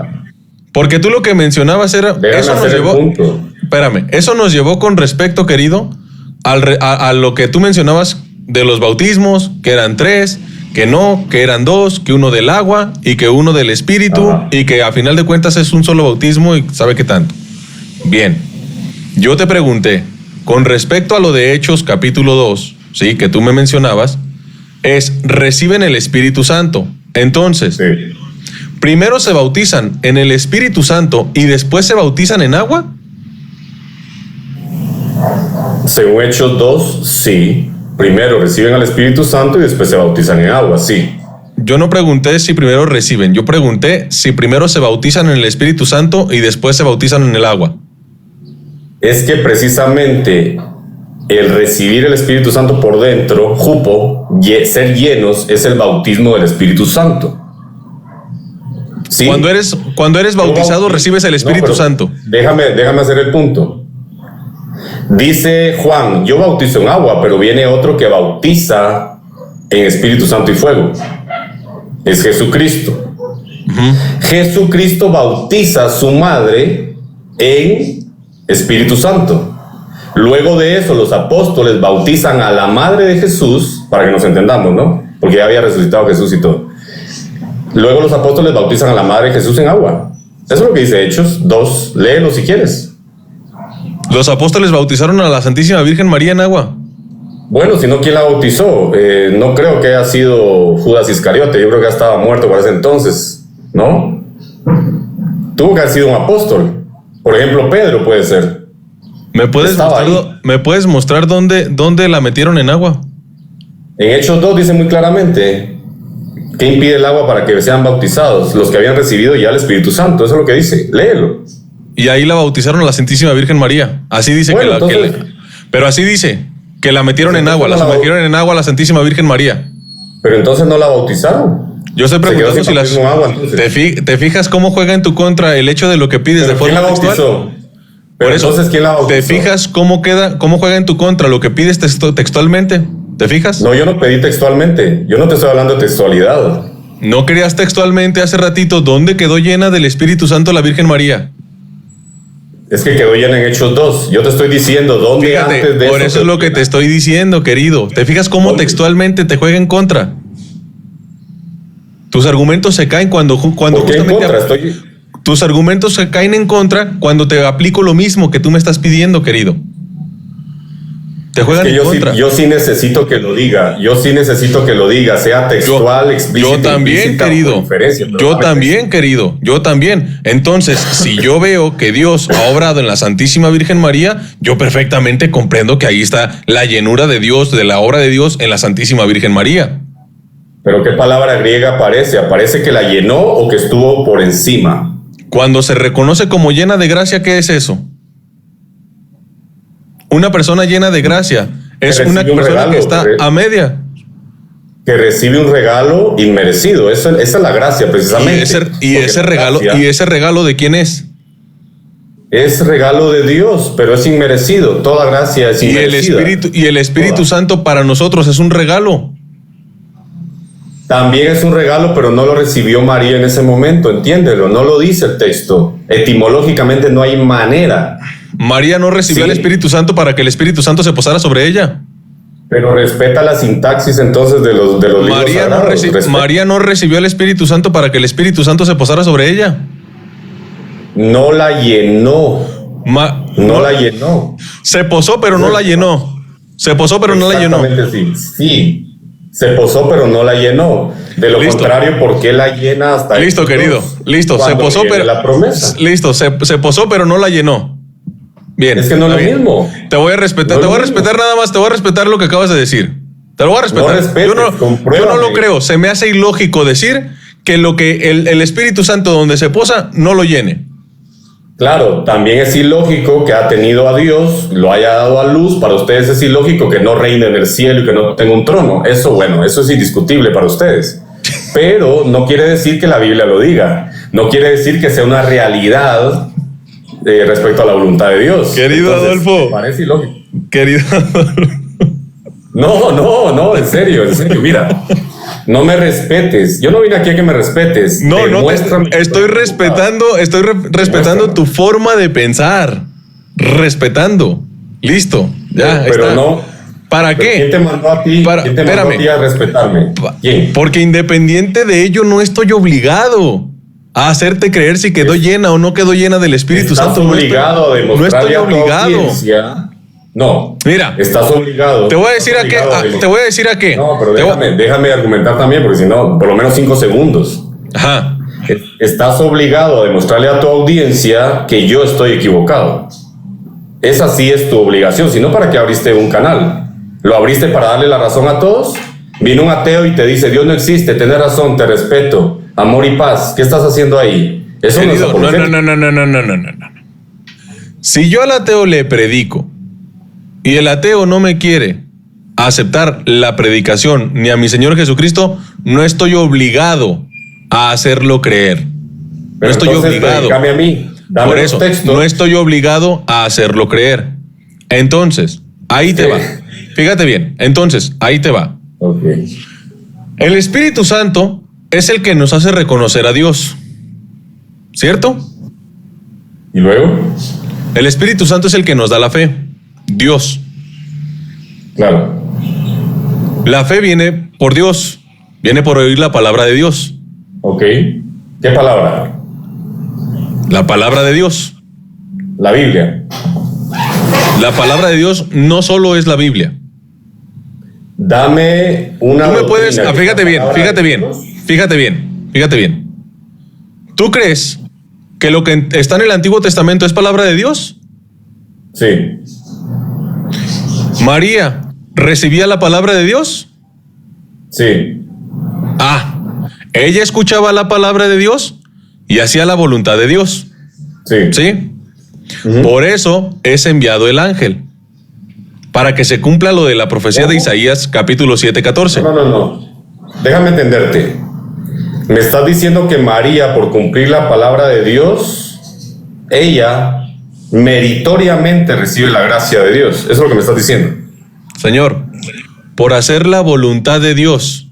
Porque tú lo que mencionabas era... Eso nos llevó... Espérame, eso nos llevó con respecto, querido, a lo que tú mencionabas de los bautismos, que eran 3, que no, que eran 2, que uno del agua y que uno del Espíritu. Ajá. Y que a final de cuentas es un solo bautismo y sabe qué tanto. Bien. Yo te pregunté, con respecto a lo de Hechos capítulo 2, ¿sí? Que tú me mencionabas, reciben el Espíritu Santo. Entonces, Sí. primero se bautizan en el Espíritu Santo y después se bautizan en agua. Según Hechos 2, sí. Primero reciben al Espíritu Santo y después se bautizan en agua, sí. Yo no pregunté si primero reciben, yo pregunté si primero se bautizan en el Espíritu Santo y después se bautizan en el agua. Es que precisamente el recibir el Espíritu Santo por dentro, jupo, ser llenos, es el bautismo del Espíritu Santo. ¿Sí? Cuando eres bautizado, recibes el Espíritu pero Santo. Déjame hacer el punto. Dice Juan, yo bautizo en agua, pero viene otro que bautiza en Espíritu Santo y fuego. Es Jesucristo. Jesucristo bautiza a su madre en Espíritu Santo. Luego de eso, los apóstoles bautizan a la madre de Jesús, para que nos entendamos, ¿no? Porque ya había resucitado Jesús y todo. Luego los apóstoles bautizan a la madre de Jesús en agua. Eso es lo que dice Hechos 2. Léelo si quieres. Los apóstoles bautizaron a la Santísima Virgen María en agua. Bueno, si no, ¿quién la bautizó? No creo que haya sido Judas Iscariote. Yo creo que ya estaba muerto para ese entonces, ¿no? Tuvo que haber sido un apóstol. Por ejemplo, Pedro puede ser. ¿Me puedes mostrar dónde la metieron en agua? En Hechos 2 dice muy claramente ¿qué impide el agua para que sean bautizados? Los que habían recibido ya el Espíritu Santo. Eso es lo que dice. Léelo. Y ahí la bautizaron a la Santísima Virgen María. Así dice Bueno, pero así dice que la metieron en agua, la sumergieron en agua a la Santísima Virgen María. Pero entonces no la bautizaron. Yo estoy preguntando si las... agua, ¿Te fijas cómo juega en tu contra el hecho de lo que pides de forma textual? ¿Quién la bautizó? Por eso, entonces, ¿quién la bautizó? ¿te fijas cómo juega en tu contra lo que pides textualmente? ¿Te fijas? No, yo no pedí textualmente. Yo no te estoy hablando de textualidad. ¿No querías textualmente hace ratito dónde quedó llena del Espíritu Santo la Virgen María? Es que quedó llena en Hechos 2. Yo te estoy diciendo dónde. Fíjate, antes de por eso es lo que te estoy diciendo, querido. ¿Te fijas cómo ¿Dónde? Textualmente te juega en contra? Tus argumentos se caen cuando ¿Por qué en contra? Tus argumentos se caen en contra cuando te aplico lo mismo que tú me estás pidiendo, querido. Te juegan en contra. Yo sí necesito que lo diga. Yo sí necesito que lo diga, sea textual, explícito. Yo también, querido. Yo también. Entonces, si yo veo que Dios ha obrado en la Santísima Virgen María, yo perfectamente comprendo que ahí está la llenura de Dios, de la obra de Dios en la Santísima Virgen María. ¿Pero qué palabra griega aparece? ¿Aparece que la llenó o que estuvo por encima? Cuando se reconoce como llena de gracia, ¿qué es eso? Una persona llena de gracia es una persona que está a media. Que recibe un regalo inmerecido. Esa es la gracia, precisamente. ¿Y ese regalo de quién es? Es regalo de Dios, pero es inmerecido. Toda gracia es inmerecida. Y el Espíritu Santo para nosotros es un regalo. También es un regalo, pero no lo recibió María en ese momento, entiéndelo, no lo dice el texto. Etimológicamente no hay manera. María no recibió el Espíritu Santo para que el Espíritu Santo se posara sobre ella. Pero respeta la sintaxis entonces de los libros sagrados. María no recibió el Espíritu Santo para que el Espíritu Santo se posara sobre ella. No la llenó. No la llenó. Se posó, pero no la llenó. Se posó, pero no la llenó. Exactamente, sí. Se posó, pero no la llenó. De lo contrario, ¿por qué la llena hasta ahí? Listo, querido. Listo. Se posó, pero la promesa. Listo. Se posó, pero no la llenó. Bien. Es que no es lo mismo. Te voy a respetar. Te voy a respetar nada más. Te voy a respetar lo que acabas de decir. Te lo voy a respetar. No respetes, yo no lo creo. Se me hace ilógico decir que lo que el Espíritu Santo donde se posa no lo llene. Claro, también es ilógico que ha tenido a Dios, lo haya dado a luz. Para ustedes es ilógico que no reine en el cielo y que no tenga un trono. Eso es indiscutible para ustedes. Pero no quiere decir que la Biblia lo diga. No quiere decir que sea una realidad respecto a la voluntad de Dios. Querido Adolfo. Me parece ilógico. Querido Adolfo. No, en serio. Mira, no me respetes. Yo no vine aquí a que me respetes. Estoy respetando tu forma de pensar. Respetando. Listo. Ya, pero está. No. ¿Para qué? ¿Quién te mandó a ti? ¿Quién te mandó a ti a respetarme? ¿Quién? Porque independiente de ello no estoy obligado. a hacerte creer si quedó llena o no quedó llena del Espíritu Santo. Estás obligado a demostrarle a tu audiencia. No. Mira. Estás obligado. Te voy a decir a qué. No, pero déjame argumentar también, porque si no, por lo menos 5 segundos. Ajá. Estás obligado a demostrarle a tu audiencia que yo estoy equivocado. Esa sí es tu obligación, si no, ¿para qué abriste un canal? ¿Lo abriste para darle la razón a todos? Vino un ateo y te dice, Dios no existe, tenés razón, te respeto, amor y paz. ¿Qué estás haciendo ahí? Eso no es apologético. No. Si yo al ateo le predico y el ateo no me quiere aceptar la predicación ni a mi Señor Jesucristo, no estoy obligado a hacerlo creer. No estoy obligado. Predícame a mí. Dame por eso, no estoy obligado a hacerlo creer. Entonces, ahí te va. Fíjate bien. Entonces, ahí te va. Okay. El Espíritu Santo es el que nos hace reconocer a Dios. ¿Cierto? ¿Y luego? El Espíritu Santo es el que nos da la fe. Dios. Claro. La fe viene por Dios. Viene por oír la palabra de Dios. Ok. ¿Qué palabra? La palabra de Dios. La Biblia. La palabra de Dios no solo es la Biblia. Dame una. Tú me puedes. Fíjate bien. ¿Tú crees que lo que está en el Antiguo Testamento es palabra de Dios? Sí. ¿María recibía la palabra de Dios? Sí. Ella escuchaba la palabra de Dios y hacía la voluntad de Dios. Sí. ¿Sí? Uh-huh. Por eso es enviado el ángel, para que se cumpla lo de la profecía de Isaías capítulo 7:14. No. Déjame entenderte. Me estás diciendo que María, por cumplir la palabra de Dios, ella meritoriamente recibe la gracia de Dios. Eso es lo que me estás diciendo. Señor, por hacer la voluntad de Dios.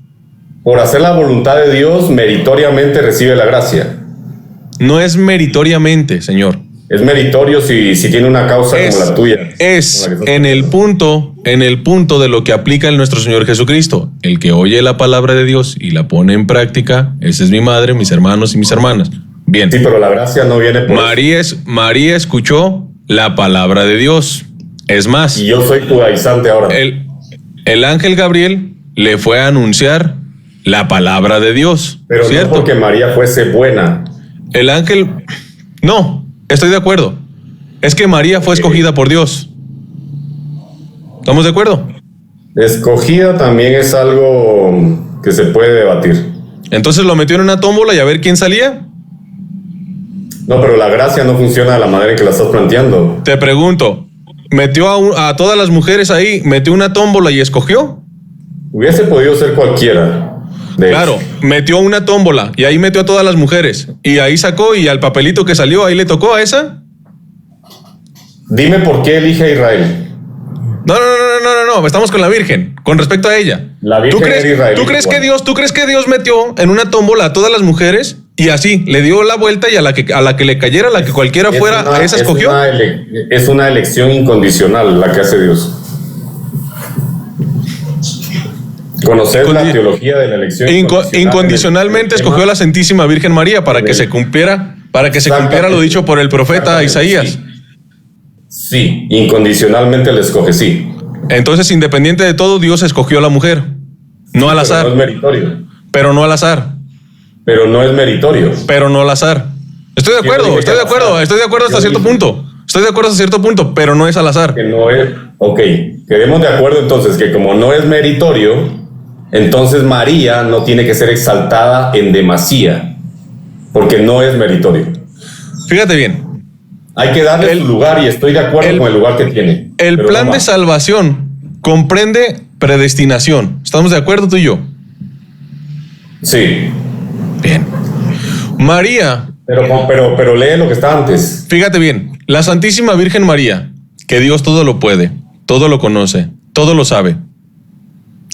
Por hacer la voluntad de Dios, meritoriamente recibe la gracia. No es meritoriamente, Señor. Es meritorio si tiene una causa como la tuya. Es en el punto de lo que aplica nuestro Señor Jesucristo. El que oye la palabra de Dios y la pone en práctica, esa es mi madre, mis hermanos y mis hermanas. Bien. Sí, pero la gracia no viene por María escuchó la palabra de Dios. Es más. Y yo soy judaizante ahora. El ángel Gabriel le fue a anunciar la palabra de Dios. Pero ¿cierto? no porque María fuese buena. El ángel... No, estoy de acuerdo. Es que María fue escogida por Dios. ¿Estamos de acuerdo? Escogida también es algo que se puede debatir. Entonces lo metió en una tómbola y a ver quién salía. No, pero la gracia no funciona de la manera en que la estás planteando. Te pregunto, ¿metió a todas las mujeres ahí, metió una tómbola y escogió? Hubiese podido ser cualquiera. Claro, metió una tómbola y ahí metió a todas las mujeres. Y ahí sacó y al papelito que salió, ahí le tocó a esa. Dime por qué elige a Israel. No, estamos con la Virgen, con respecto a ella. La Virgen era Israel. ¿Tú crees que Dios metió en una tómbola a todas las mujeres y así le dio la vuelta y a la que le cayera, a la que cualquiera fuera, a esa escogió? Es una elección incondicional la que hace Dios. Conocer la teología de la elección incondicionalmente escogió a la Santísima Virgen María para que se cumpliera lo dicho por el profeta Isaías. Sí, incondicionalmente le escoge, sí. Entonces, independiente de todo, Dios escogió a la mujer, no al azar. No es meritorio. Pero no al azar. Pero no es meritorio. Pero no al azar. Estoy de acuerdo hasta cierto punto. Estoy de acuerdo hasta cierto punto, pero no es al azar. Que no es. Ok, quedemos de acuerdo entonces que como no es meritorio, entonces María no tiene que ser exaltada en demasía, porque no es meritorio. Fíjate bien. Hay que darle su lugar y estoy de acuerdo con el lugar que tiene. El plan de salvación comprende predestinación. ¿Estamos de acuerdo tú y yo? Sí. Bien. María. Pero lee lo que está antes. Fíjate bien. La Santísima Virgen María, que Dios todo lo puede, todo lo conoce, todo lo sabe.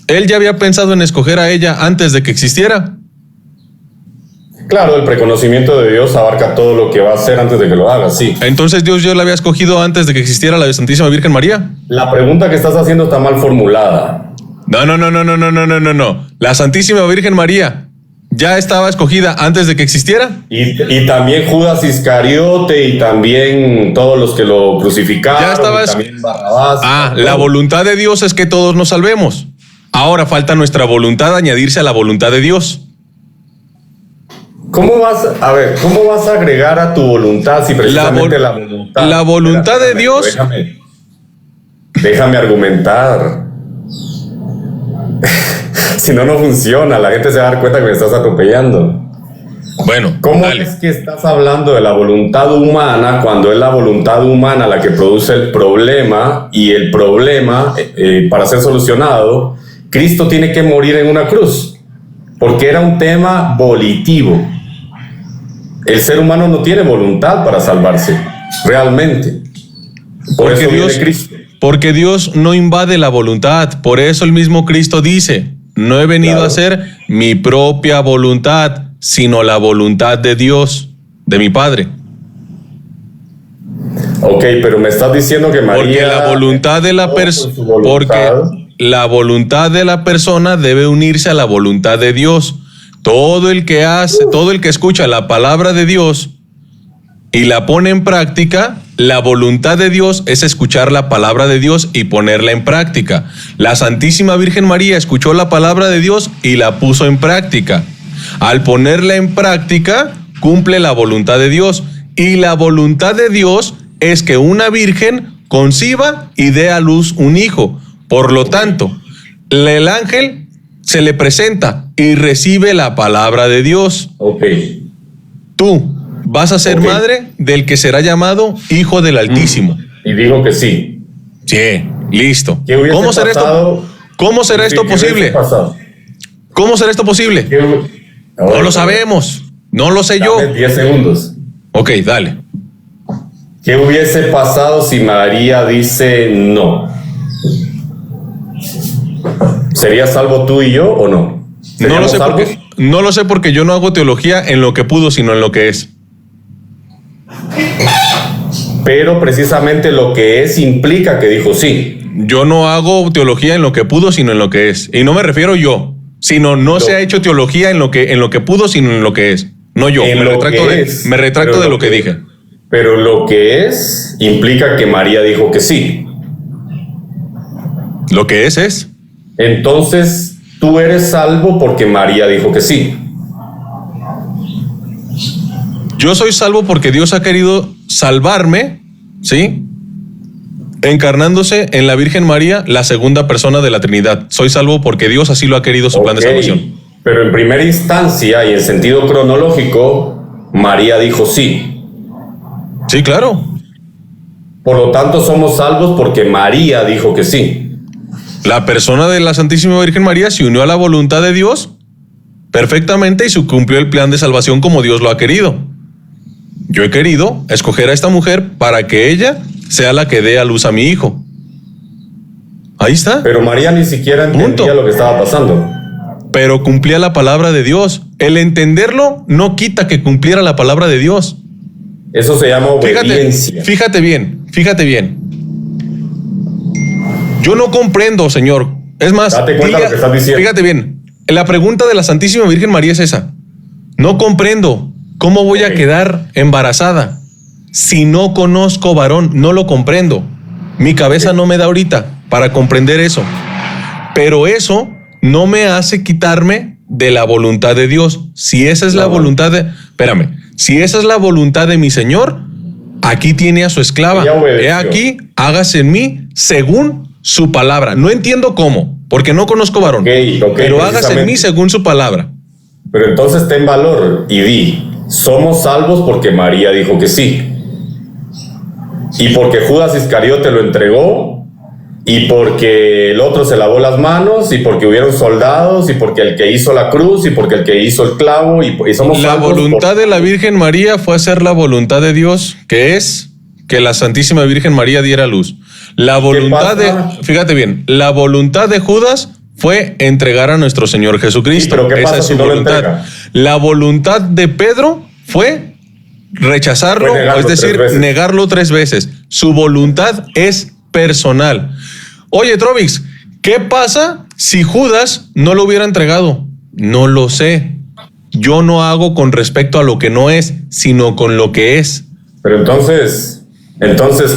Él ya había pensado en escoger a ella antes de que existiera. Claro, el preconocimiento de Dios abarca todo lo que va a hacer antes de que lo haga, sí. Entonces Dios ya la había escogido antes de que existiera la Santísima Virgen María. La pregunta que estás haciendo está mal formulada. No. La Santísima Virgen María ya estaba escogida antes de que existiera. Y también Judas Iscariote y también todos los que lo crucificaron. Ya estaba y también Barrabás. La voluntad de Dios es que todos nos salvemos. Ahora falta nuestra voluntad añadirse a la voluntad de Dios. ¿Cómo vas a agregar a tu voluntad si precisamente la voluntad de Dios? Déjame argumentar. Si no, no funciona. La gente se va a dar cuenta que me estás atropellando. Bueno, ¿cómo dale. es que estás hablando de la voluntad humana cuando es la voluntad humana la que produce el problema? Y el problema, para ser solucionado, Cristo tiene que morir en una cruz, porque era un tema volitivo. El ser humano no tiene voluntad para salvarse, realmente. Porque Dios no invade la voluntad. Por eso el mismo Cristo dice, no he venido a hacer mi propia voluntad, sino la voluntad de Dios, de mi Padre. Ok, pero me estás diciendo que María... Porque la voluntad de la persona debe unirse a la voluntad de Dios. Todo el que escucha la palabra de Dios y la pone en práctica, la voluntad de Dios es escuchar la palabra de Dios y ponerla en práctica. La Santísima Virgen María escuchó la palabra de Dios y la puso en práctica. Al ponerla en práctica, cumple la voluntad de Dios. Y la voluntad de Dios es que una virgen conciba y dé a luz un hijo. Por lo tanto, el ángel se le presenta y recibe la palabra de Dios. Ok. Tú vas a ser madre del que será llamado Hijo del Altísimo. Y digo que sí. Sí, listo. ¿Cómo será esto? ¿Cómo será esto posible? ¿Cómo será esto posible? No lo sabemos. No lo sé yo. 10 segundos. Ok, dale. ¿Qué hubiese pasado si María dice no? ¿Serías salvo tú y yo o no? No lo sé porque yo no hago teología en lo que pudo, sino en lo que es. Pero precisamente lo que es implica que dijo sí. Yo no hago teología en lo que pudo, sino en lo que es. Y no me refiero yo, sino no se ha hecho teología en lo que pudo, sino en lo que es. No yo, me retracto de lo que dije. Pero lo que es implica que María dijo que sí. Lo que es. Entonces, tú eres salvo porque María dijo que sí. Yo soy salvo porque Dios ha querido salvarme, ¿sí? Encarnándose en la Virgen María, la segunda persona de la Trinidad. Soy salvo porque Dios así lo ha querido, su plan de salvación. Pero en primera instancia y en sentido cronológico, María dijo sí. Sí, claro. Por lo tanto, somos salvos porque María dijo que sí. La persona de la Santísima Virgen María se unió a la voluntad de Dios perfectamente y se cumplió el plan de salvación como Dios lo ha querido. Yo he querido escoger a esta mujer para que ella sea la que dé a luz a mi hijo. Ahí está. Pero María ni siquiera entendía lo que estaba pasando. Pero cumplía la palabra de Dios. El entenderlo no quita que cumpliera la palabra de Dios. Eso se llama obediencia. Fíjate bien. Yo no comprendo, Señor. Es más, date cuenta lo que estás diciendo. Fíjate bien. La pregunta de la Santísima Virgen María es esa. No comprendo. ¿Cómo voy a quedar embarazada si no conozco varón? No lo comprendo. Mi cabeza no me da ahorita para comprender eso. Pero eso no me hace quitarme de la voluntad de Dios. Si esa es la voluntad de... Espérame. Si esa es la voluntad de mi Señor, aquí tiene a su esclava. He aquí, hágase en mí según su palabra. No entiendo cómo, porque no conozco varón. Pero hágase en mí según su palabra. Pero entonces ten valor y di, somos salvos porque María dijo que sí. Y porque Judas Iscariote lo entregó, y porque el otro se lavó las manos, y porque hubieron soldados, y porque el que hizo la cruz, y porque el que hizo el clavo, y somos salvos. La voluntad de la Virgen María fue hacer la voluntad de Dios, que es que la Santísima Virgen María diera luz. La voluntad fíjate bien, la voluntad de Judas fue entregar a nuestro Señor Jesucristo. Sí, pero ¿qué pasa si no lo entrega? La voluntad de Pedro fue rechazarlo, es decir, negarlo 3 veces. Su voluntad es personal. Oye, Trovix, ¿qué pasa si Judas no lo hubiera entregado? No lo sé. yo no hago con respecto a lo que no es, sino con lo que es. Pero entonces,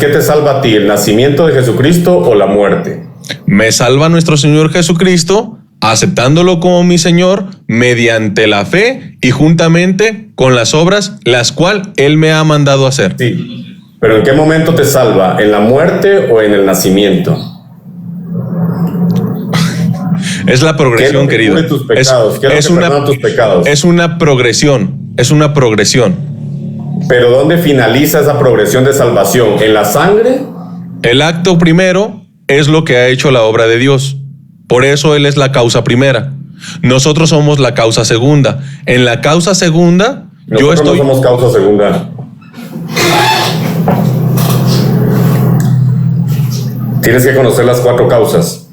¿qué te salva a ti? ¿El nacimiento de Jesucristo o la muerte? Me salva nuestro Señor Jesucristo, aceptándolo como mi Señor, mediante la fe y juntamente con las obras, las cuales Él me ha mandado hacer. Sí, pero ¿en qué momento te salva? ¿En la muerte o en el nacimiento? Es la progresión, querido. ¿Qué es lo que cubre tus pecados? ¿Qué es lo que perdona tus pecados? Es una progresión, Pero ¿dónde finaliza esa progresión de salvación? ¿En la sangre? El acto primero es lo que ha hecho la obra de Dios. Por eso Él es la causa primera. Nosotros somos la causa segunda. En la causa segunda, nosotros no somos causa segunda. Tienes que conocer las 4 causas.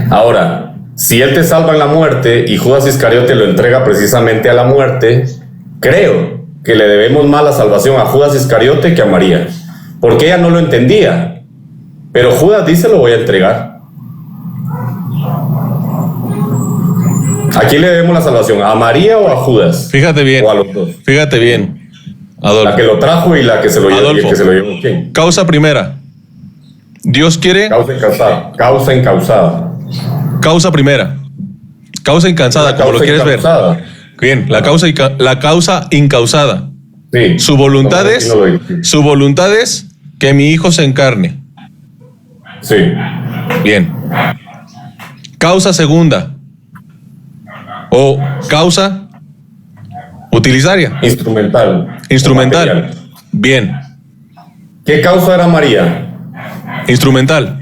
Ahora, si Él te salva en la muerte y Judas Iscariote lo entrega precisamente a la muerte, creo que le debemos más la salvación a Judas Iscariote que a María, porque ella no lo entendía. Pero Judas dice: lo voy a entregar. ¿A quién le debemos la salvación? ¿A María o a Judas? Fíjate bien. ¿O a los dos? Fíjate bien, Adolfo. La que lo trajo y la que se lo llevó. Adolfo, que se lo llevó. ¿Quién? Causa primera. Dios quiere. Causa encausada. Causa encausada. Causa primera. Causa incansada, como lo quieres incausada. ver. Bien, la causa incausada. Sí. Su voluntad es que mi hijo se encarne. Sí. Bien. Causa segunda. O causa utilizaria. Instrumental. Bien. ¿Qué causa era María? Instrumental.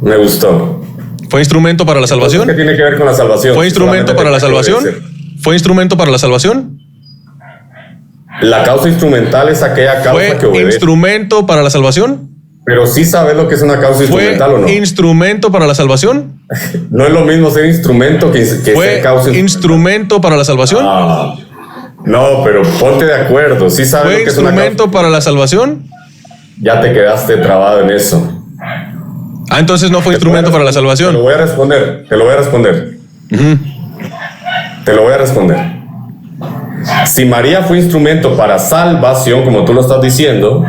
Me gustó. ¿Fue instrumento para la salvación? ¿Qué tiene que ver con la salvación? ¿Fue instrumento para la salvación? ¿Fue instrumento para la salvación? La causa instrumental es aquella causa que obedece. ¿Fue instrumento para la salvación? Pero sí sabes lo que es una causa instrumental o no. ¿Fue instrumento para la salvación? No es lo mismo ser instrumento que ser causa ¿Fue instrumento para la salvación? No, pero ponte de acuerdo. Sí sabes ¿Fue lo que es una instrumento causa. para la salvación? Ya te quedaste trabado en eso. Entonces no fue instrumento para la salvación. Te lo voy a responder. Te lo voy a responder. Si María fue instrumento para salvación, como tú lo estás diciendo,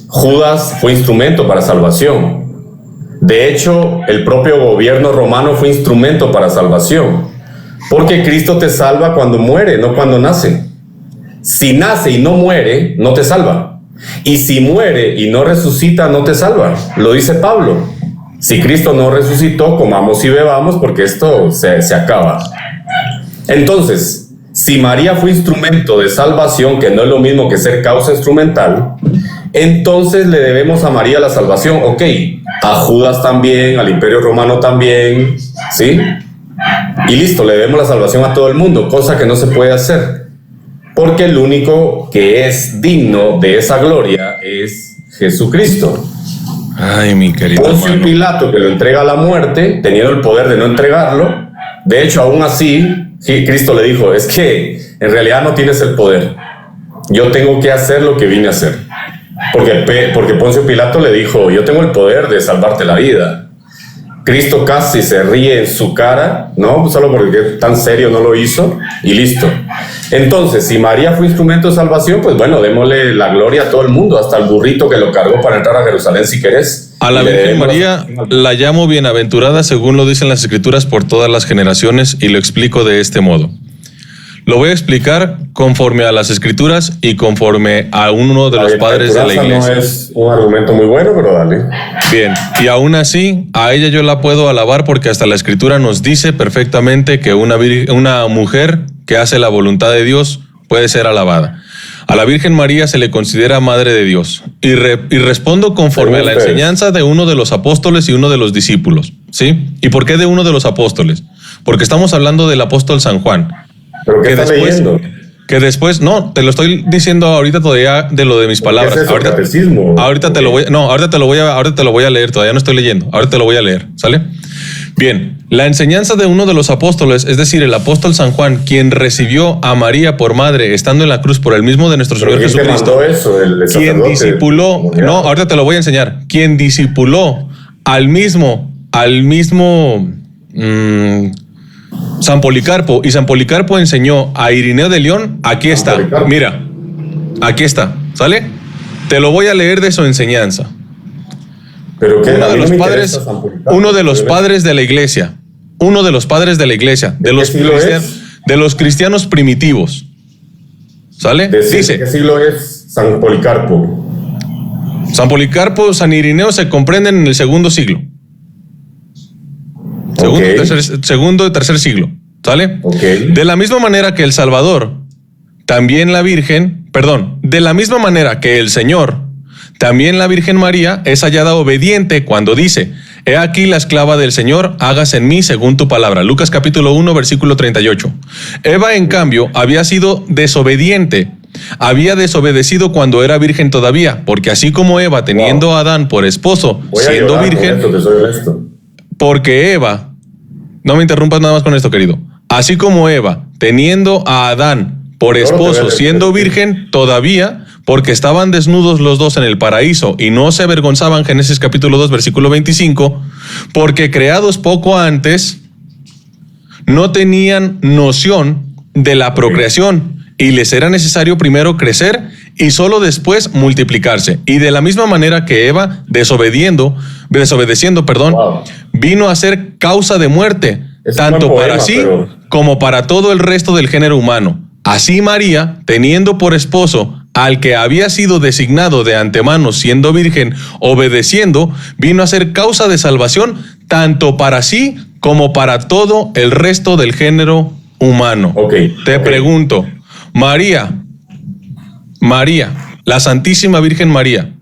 Judas fue instrumento para salvación. De hecho, el propio gobierno romano fue instrumento para salvación. Porque Cristo te salva cuando muere, no cuando nace. Si nace y no muere, no te salva. Y si muere y no resucita, no te salva. Lo dice Pablo. Si Cristo no resucitó, comamos y bebamos porque esto se acaba. Entonces, si María fue instrumento de salvación, que no es lo mismo que ser causa instrumental, entonces le debemos a María la salvación. Ok, a Judas también, al Imperio Romano también, ¿sí? Y listo, le debemos la salvación a todo el mundo, cosa que no se puede hacer. Porque el único que es digno de esa gloria es Jesucristo. Ay, mi querido Poncio Pilato, que lo entrega a la muerte, teniendo el poder de no entregarlo. De hecho, aún así, Cristo le dijo: es que en realidad no tienes el poder. Yo tengo que hacer lo que vine a hacer. Porque Poncio Pilato le dijo: yo tengo el poder de salvarte la vida. Cristo casi se ríe en su cara, ¿no? Solo porque tan serio no lo hizo, y listo. Entonces, si María fue instrumento de salvación, pues bueno, démosle la gloria a todo el mundo, hasta el burrito que lo cargó para entrar a Jerusalén si querés. A la Virgen María la llamo bienaventurada, según lo dicen las Escrituras, por todas las generaciones, y lo explico de este modo. Lo voy a explicar conforme a las Escrituras y conforme a uno de los padres de la iglesia. No es un argumento muy bueno, pero dale. Bien, y aún así, a ella yo la puedo alabar porque hasta la Escritura nos dice perfectamente que una mujer que hace la voluntad de Dios puede ser alabada. A la Virgen María se le considera Madre de Dios. Y respondo conforme a la enseñanza de uno de los apóstoles y uno de los discípulos. ¿Sí? ¿Y por qué de uno de los apóstoles? Porque estamos hablando del apóstol San Juan. ¿Pero qué estás leyendo? Que después, no, te lo estoy diciendo ahorita todavía de lo de mis palabras. ¿Qué es eso, catecismo? Ahorita te lo voy a leer, todavía no estoy leyendo. Ahorita te lo voy a leer, ¿sale? Bien, la enseñanza de uno de los apóstoles, es decir, el apóstol San Juan, quien recibió a María por madre, estando en la cruz por el mismo de nuestro Señor Jesucristo. Quien discipuló, no, ahorita te lo voy a enseñar. Quien discipuló al mismo San Policarpo, y San Policarpo enseñó a Irineo de León. Aquí está, mira, aquí está, ¿sale? Te lo voy a leer de su enseñanza. Pero que uno de los padres de la iglesia, de los cristianos primitivos, ¿sale? Dice, ¿qué siglo es San Policarpo? San Irineo se comprenden en el segundo siglo. Segundo y tercer siglo, ¿sale? Okay. De la misma manera que el Salvador, también la Virgen, de la misma manera que el Señor, también la Virgen María es hallada obediente cuando dice: he aquí la esclava del Señor, hágase en mí según tu palabra. Lucas capítulo 1, versículo 38. Eva, en cambio, había sido desobediente. Había desobedecido cuando era virgen todavía, porque así como Eva, teniendo a Adán por esposo, siendo virgen, porque Eva, no me interrumpas nada más con esto, querido. Así como Eva, teniendo a Adán por esposo, siendo virgen todavía, porque estaban desnudos los dos en el paraíso y no se avergonzaban, Génesis capítulo 2, versículo 25, porque creados poco antes, no tenían noción de la procreación y les era necesario primero crecer y solo después multiplicarse. Y de la misma manera que Eva, desobedeciendo, vino a ser causa de muerte, tanto para sí como para todo el resto del género humano. Así María, teniendo por esposo al que había sido designado de antemano siendo virgen, obedeciendo, vino a ser causa de salvación tanto para sí como para todo el resto del género humano. Te pregunto, María, la Santísima Virgen María,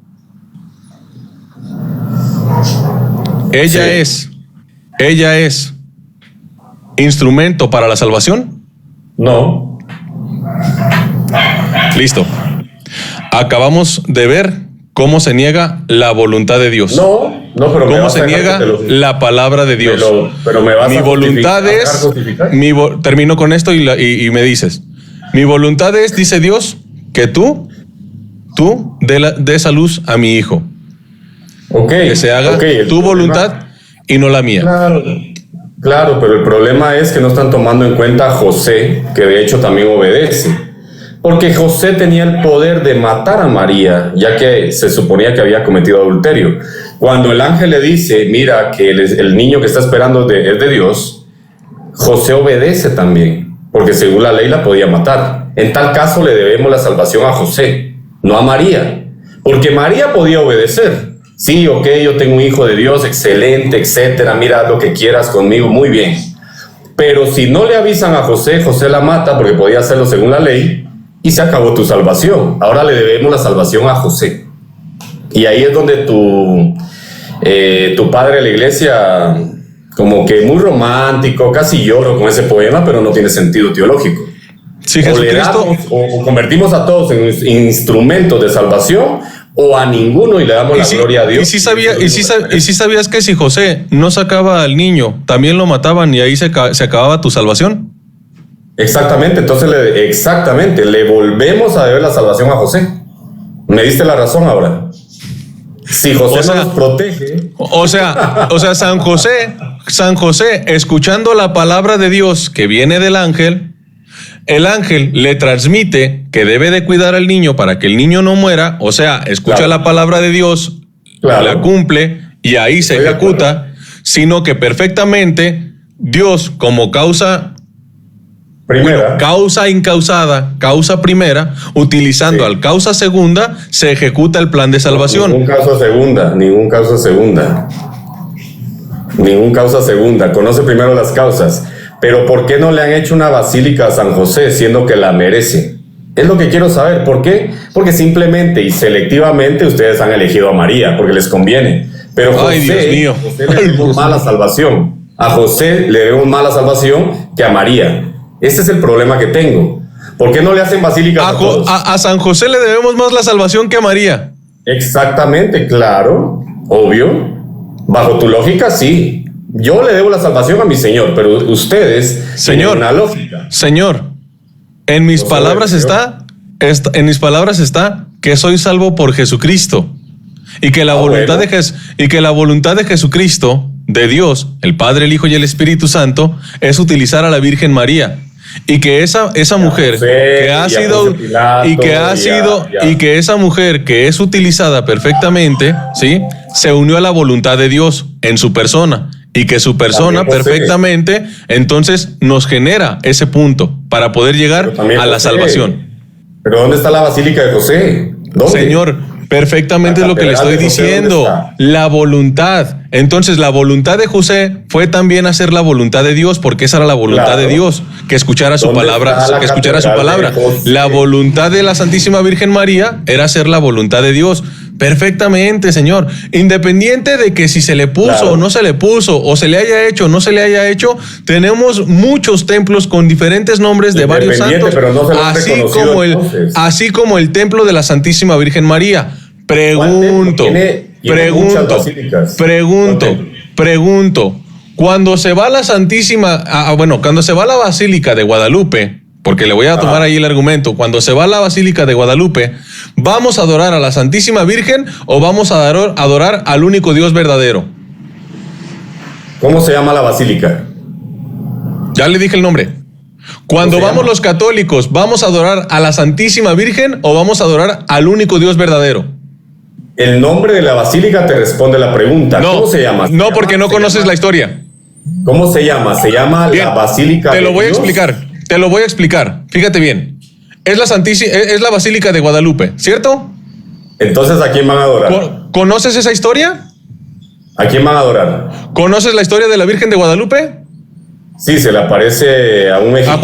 ella es instrumento para la salvación? No. Listo. Acabamos de ver cómo se niega la voluntad de Dios. No, pero cómo se niega la palabra de Dios. Pero me vas mi a voluntad es, termino con esto y me dices, mi voluntad es, dice Dios, que tú des a luz a mi hijo. Que se haga tu voluntad y no la mía. Claro, pero el problema es que no están tomando en cuenta a José, que de hecho también obedece. Porque José tenía el poder de matar a María, ya que se suponía que había cometido adulterio. Cuando el ángel le dice, mira, que el niño que está esperando es de Dios, José obedece también, porque según la ley la podía matar. En tal caso le debemos la salvación a José, no a María, porque María podía obedecer. Sí, yo tengo un hijo de Dios, excelente, etcétera, mira lo que quieras conmigo, muy bien. Pero si no le avisan a José, José la mata porque podía hacerlo según la ley y se acabó tu salvación. Ahora le debemos la salvación a José. Y ahí es donde tu padre de la iglesia, como que muy romántico, casi lloro con ese poema, pero no tiene sentido teológico. Sí, Jesucristo, o convertimos a todos en instrumentos de salvación, o a ninguno y le damos la gloria a Dios. Y si sabías que si José no sacaba al niño, también lo mataban y ahí se acababa tu salvación. Exactamente, entonces le volvemos a deber la salvación a José. Me diste la razón ahora. Si José no nos protege. O sea, San José, escuchando la palabra de Dios que viene del ángel, el ángel le transmite que debe de cuidar al niño para que el niño no muera, o sea, escucha la palabra de Dios, la cumple y ahí se ejecuta, sino que perfectamente Dios como causa incausada, causa primera, utilizando al causa segunda, se ejecuta el plan de salvación. Ningún causa segunda, conoce primero las causas. Pero ¿por qué no le han hecho una basílica a San José, siendo que la merece? Es lo que quiero saber. ¿Por qué? Porque simplemente y selectivamente ustedes han elegido a María, porque les conviene. Pero José le debemos más la salvación. A José le debemos más la salvación que a María. Ese es el problema que tengo. ¿Por qué no le hacen basílicas a todos? A San José le debemos más la salvación que a María. Exactamente, claro, obvio. Bajo tu lógica, sí. Yo le debo la salvación a mi Señor, pero ustedes tienen una lógica. Señor, en mis palabras está que soy salvo por Jesucristo y que la voluntad de Jesucristo de Dios, el Padre, el Hijo y el Espíritu Santo, es utilizar a la Virgen María. Y que esa mujer que ha sido y que esa mujer que es utilizada perfectamente, ¿sí?, se unió a la voluntad de Dios en su persona, y que su persona perfectamente entonces nos genera ese punto para poder llegar a la salvación. Pero ¿dónde está la Basílica de José? ¿Dónde? Señor, perfectamente es lo que le estoy diciendo. La voluntad. Entonces, la voluntad de José fue también hacer la voluntad de Dios, porque esa era la voluntad de Dios, que escuchara su palabra, que escuchara su palabra. La voluntad de la Santísima Virgen María era hacer la voluntad de Dios. Perfectamente, Señor. Independiente de que si se le puso o no se le puso, o se le haya hecho o no se le haya hecho, tenemos muchos templos con diferentes nombres de varios santos, pero no se lo así como el templo de la Santísima Virgen María. Pregunto. Cuando se va a la Santísima, cuando se va a la Basílica de Guadalupe, porque le voy a tomar ahí el argumento, cuando se va a la Basílica de Guadalupe, ¿vamos a adorar a la Santísima Virgen o vamos a adorar al único Dios verdadero? ¿Cómo se llama la basílica? Ya le dije el nombre. Cuando vamos los católicos, ¿vamos a adorar a la Santísima Virgen o vamos a adorar al único Dios verdadero? El nombre de la basílica te responde la pregunta. No, ¿cómo se llama? No, porque no conoces la historia. ¿Cómo se llama? Se llama la Basílica de Dios. Te lo voy a explicar. Fíjate bien. Es la Basílica de Guadalupe, ¿cierto? Entonces, ¿a quién van a adorar? ¿Conoces esa historia? ¿A quién van a adorar? ¿Conoces la historia de la Virgen de Guadalupe? Sí, se le aparece a un mexicano.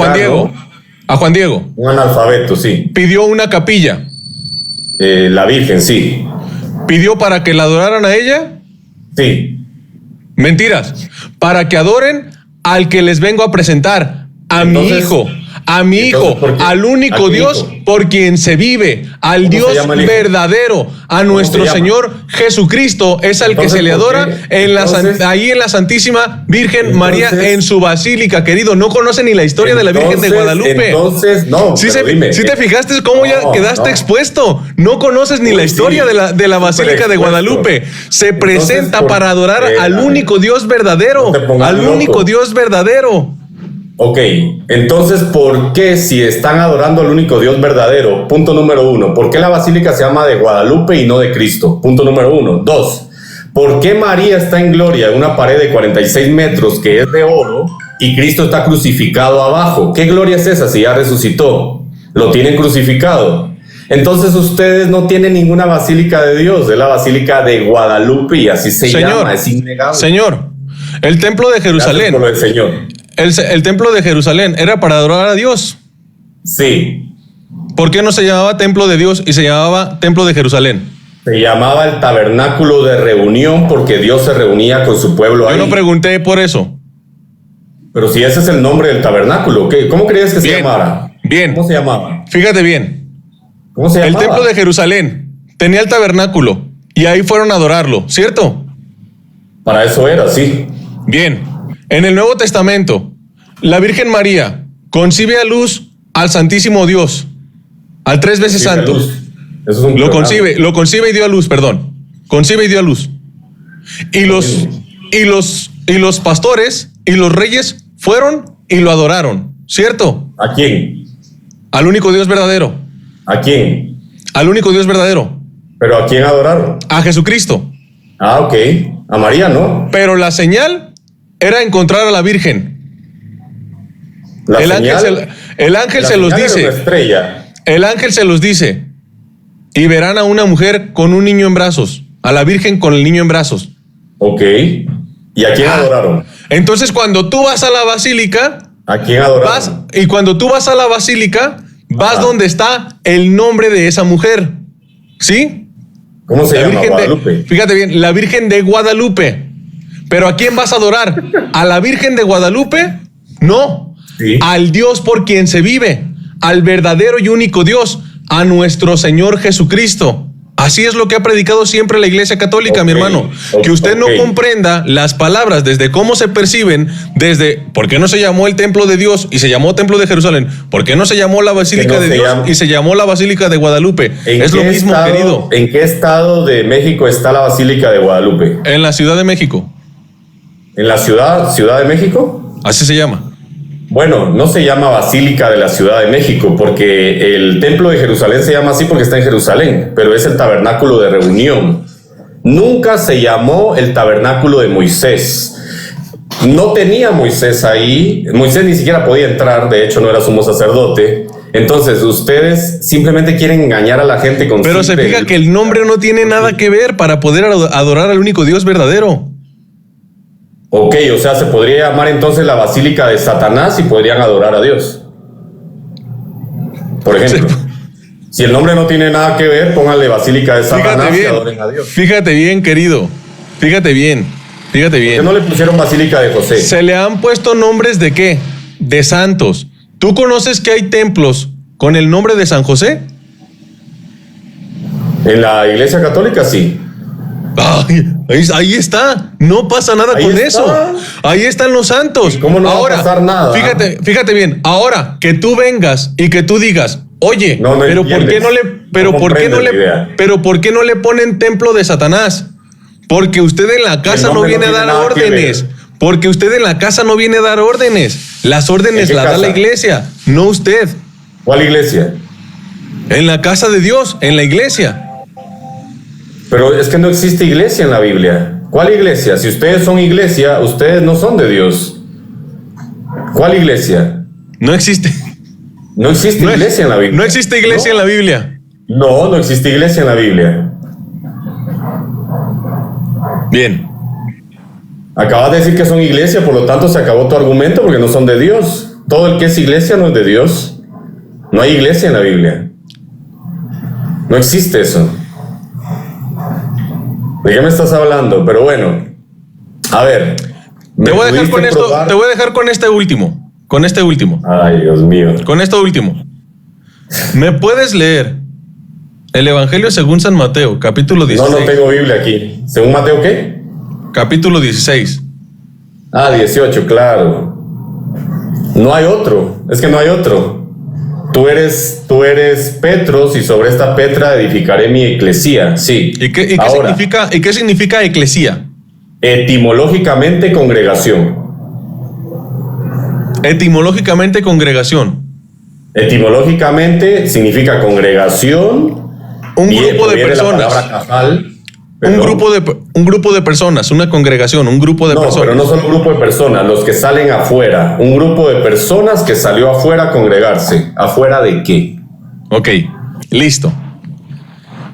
A Juan Diego. Un analfabeto, sí. Pidió una capilla. La Virgen, sí. ¿Pidió para que la adoraran a ella? Sí. Mentiras. Para que adoren al que les vengo a presentar, a mi hijo, al único Dios por quien se vive, al Dios verdadero, a nuestro Señor Jesucristo, es al que se le adora ahí en la Santísima Virgen María, en su basílica, querido. No conoce ni la historia de la Virgen de Guadalupe. Entonces, no. ¿Sí te fijaste cómo ya quedaste expuesto? No conoces ni la historia de la Basílica de Guadalupe. Se presenta para adorar al único Dios verdadero, al único Dios verdadero. Ok, entonces, ¿por qué si están adorando al único Dios verdadero? Punto número 1. ¿Por qué la basílica se llama de Guadalupe y no de Cristo? Punto número 1. 2. ¿Por qué María está en gloria en una pared de 46 metros que es de oro y Cristo está crucificado abajo? ¿Qué gloria es esa si ya resucitó? Lo tienen crucificado. Entonces ustedes no tienen ninguna basílica de Dios, es la basílica de Guadalupe y así se llama, es innegable. Señor, el templo de Jerusalén. El templo de Jerusalén era para adorar a Dios. Sí. ¿Por qué no se llamaba templo de Dios y se llamaba templo de Jerusalén? Se llamaba el tabernáculo de reunión porque Dios se reunía con su pueblo ahí. Yo no pregunté por eso. Pero si ese es el nombre del tabernáculo, ¿cómo creías que se llamara? Bien. ¿Cómo se llamaba? Fíjate bien. ¿Cómo se llamaba? El templo de Jerusalén tenía el tabernáculo y ahí fueron a adorarlo, ¿cierto? Para eso era, sí. Bien. En el Nuevo Testamento, la Virgen María concibe a luz al Santísimo Dios, al 3 veces santo. Eso es un lo concibe y dio a luz, perdón. Concibe y dio a luz. Y los pastores y los reyes fueron y lo adoraron, ¿cierto? ¿A quién? Al único Dios verdadero. ¿A quién? Al único Dios verdadero. ¿Pero a quién adoraron? A Jesucristo. Ah, ok. A María, ¿no? Pero la señal era encontrar a la Virgen. El ángel se los dice. El ángel se los dice. Y verán a una mujer con un niño en brazos. A la Virgen con el niño en brazos. Ok. ¿Y a quién adoraron? Entonces, cuando tú vas a la basílica. ¿A quién adoraron? Y cuando tú vas a la basílica, vas donde está el nombre de esa mujer. ¿Sí? ¿Cómo se llama? Guadalupe. Fíjate bien, la Virgen de Guadalupe. ¿Pero a quién vas a adorar? ¿A la Virgen de Guadalupe? No. Sí. Al Dios por quien se vive, al verdadero y único Dios, a nuestro Señor Jesucristo. Así es lo que ha predicado siempre la Iglesia Católica, mi hermano. Que usted no comprenda las palabras desde cómo se perciben, desde por qué no se llamó el templo de Dios y se llamó templo de Jerusalén, por qué no se llamó la Basílica de Dios y se llamó la Basílica de Guadalupe. Es lo mismo, querido. ¿En qué estado de México está la Basílica de Guadalupe? En la Ciudad de México. ¿En la Ciudad de México? Así se llama. Bueno, no se llama Basílica de la Ciudad de México, porque el Templo de Jerusalén se llama así porque está en Jerusalén, pero es el tabernáculo de reunión. Nunca se llamó el tabernáculo de Moisés. No tenía Moisés ahí, Moisés ni siquiera podía entrar, de hecho no era sumo sacerdote. Entonces ustedes simplemente quieren engañar a la gente con... Pero se fija que el nombre no tiene nada que ver para poder adorar al único Dios verdadero. Ok, o sea, se podría llamar entonces la Basílica de Satanás y podrían adorar a Dios. Por ejemplo, si el nombre no tiene nada que ver, pónganle Basílica de Satanás y adoren a Dios. Fíjate bien, querido. Fíjate bien. ¿Por qué no le pusieron Basílica de José? Se le han puesto nombres de ¿qué? De santos. ¿Tú conoces que hay templos con el nombre de San José? En la Iglesia Católica sí. Ay, ahí está, no pasa nada ahí con está. Eso. Ahí están los santos. ¿Cómo no ahora, va a pasar nada? Fíjate bien, ahora que tú vengas y que tú digas, oye, pero ¿por qué no le ponen templo de Satanás? Porque usted en la casa no viene a dar órdenes. Porque usted en la casa no viene a dar órdenes. Las órdenes las da la iglesia, no usted. ¿Cuál iglesia? En la casa de Dios, en la iglesia. Pero es que no existe iglesia en la Biblia. ¿Cuál iglesia? Si ustedes son iglesia, ustedes no son de Dios. ¿Cuál iglesia? No existe. No existe iglesia en la Biblia. No existe iglesia en la Biblia. No existe iglesia en la Biblia. Bien. Acabas de decir que son iglesia, por lo tanto se acabó tu argumento porque no son de Dios. Todo el que es iglesia no es de Dios. No hay iglesia en la Biblia. No existe eso. ¿De qué me estás hablando? Pero bueno, a ver. Te voy a dejar con esto. Te voy a dejar con este último. Con este último. Ay, Dios mío. Con esto último. ¿Me puedes leer el Evangelio según San Mateo, capítulo 16? No tengo Biblia aquí. ¿Según Mateo qué? Capítulo 16. 18, claro. No hay otro. Es que no hay otro. Tú eres Petros y sobre esta Petra edificaré mi eclesía. Sí. ¿Y qué significa eclesía? Etimológicamente congregación. Etimológicamente congregación. Etimológicamente significa congregación. Un grupo de personas. La palabra casal, un grupo de personas, una congregación, un grupo de personas. No, pero no son un grupo de personas, los que salen afuera. Un grupo de personas que salió afuera a congregarse. ¿Afuera de qué? Ok, listo.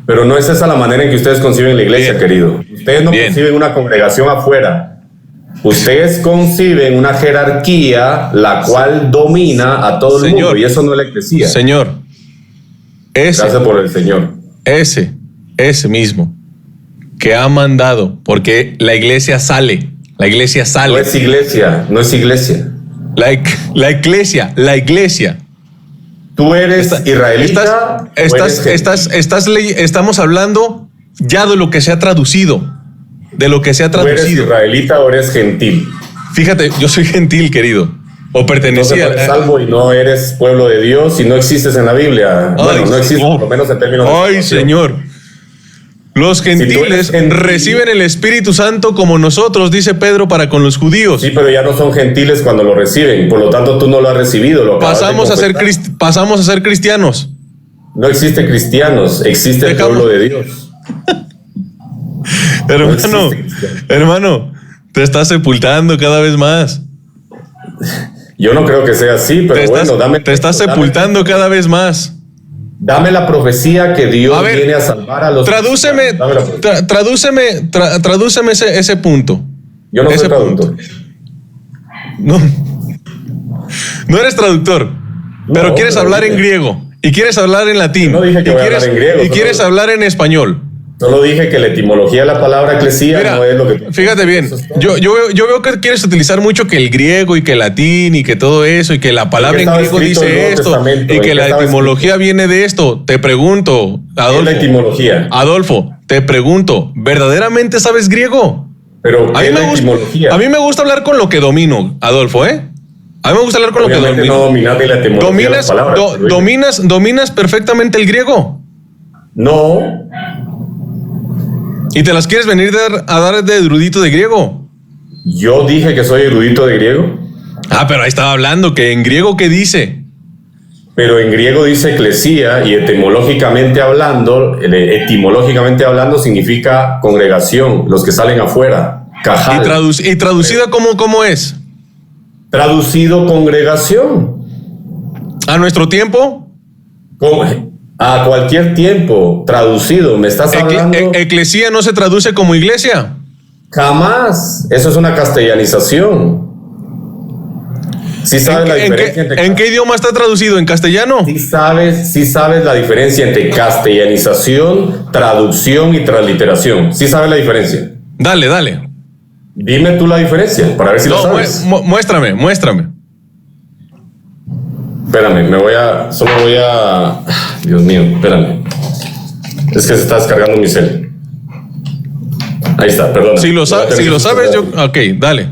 Pero no es esa la manera en que ustedes conciben la iglesia, querido. Ustedes no conciben una congregación afuera. Ustedes conciben una jerarquía la cual domina a todo el mundo, y eso no es la eclesía. Señor, gracias por el Señor. Ese mismo que ha mandado, porque la iglesia sale. No es iglesia. La iglesia. Tú eres israelita. Estamos hablando ya de lo que se ha traducido. ¿Tú eres israelita o eres gentil? Fíjate, yo soy gentil, querido. O pertenecía. Entonces, eres salvo y no eres pueblo de Dios y no existes en la Biblia. No existes, por lo menos en términos de Ay, Señor. Los gentiles reciben el Espíritu Santo como nosotros, dice Pedro, para con los judíos. Sí, pero ya no son gentiles cuando lo reciben. Por lo tanto, tú no lo has recibido. Pasamos a ser cristianos. No existe cristianos, existe el pueblo de Dios. Hermano, te estás sepultando cada vez más. Yo no creo que sea así, pero te estás sepultando cada vez más. Dame la profecía que Dios viene a salvar a los... Tradúceme ese punto. Yo no soy traductor. No eres traductor, pero quieres hablar en griego y quieres hablar en latín. No dije que voy a hablar en griego. Y quieres hablar en español. Solo dije que la etimología de la palabra eclesía no es lo que... Fíjate bien, yo veo que quieres utilizar mucho que el griego y que el latín y que todo eso y que la palabra en griego dice esto y que la etimología viene de esto. Te pregunto, Adolfo. ¿Qué es la etimología? Adolfo, te pregunto, ¿verdaderamente sabes griego? Pero ¿qué es la etimología? A mí me gusta hablar con lo que domino, Adolfo, ¿eh? A mí me gusta hablar con lo que domino. No dominas ni la etimología de las palabras. ¿Dominas perfectamente el griego? No. ¿Y te las quieres venir a dar de erudito de griego? Yo dije que soy erudito de griego. Ah, pero ahí estaba hablando, que en griego, ¿qué dice? Pero en griego dice eclesía y etimológicamente hablando significa congregación, los que salen afuera, cajal. ¿Y traducida cómo es? Traducido congregación. ¿A nuestro tiempo? A cualquier tiempo, traducido. ¿Me estás hablando? ¿Eclesía no se traduce como iglesia? Jamás. Eso es una castellanización. ¿Sí sabes la diferencia ¿En qué idioma está traducido? ¿En castellano? Sí sabes la diferencia entre castellanización, traducción y transliteración. ¿Sí sabes la diferencia? Dale. Dime tú la diferencia, para ver si lo sabes. Muéstrame. Espérame, solo voy a... Dios mío, espérame. Es que se está descargando mi cel. Ahí está, perdón. Si lo sabes, yo... Ok, dale.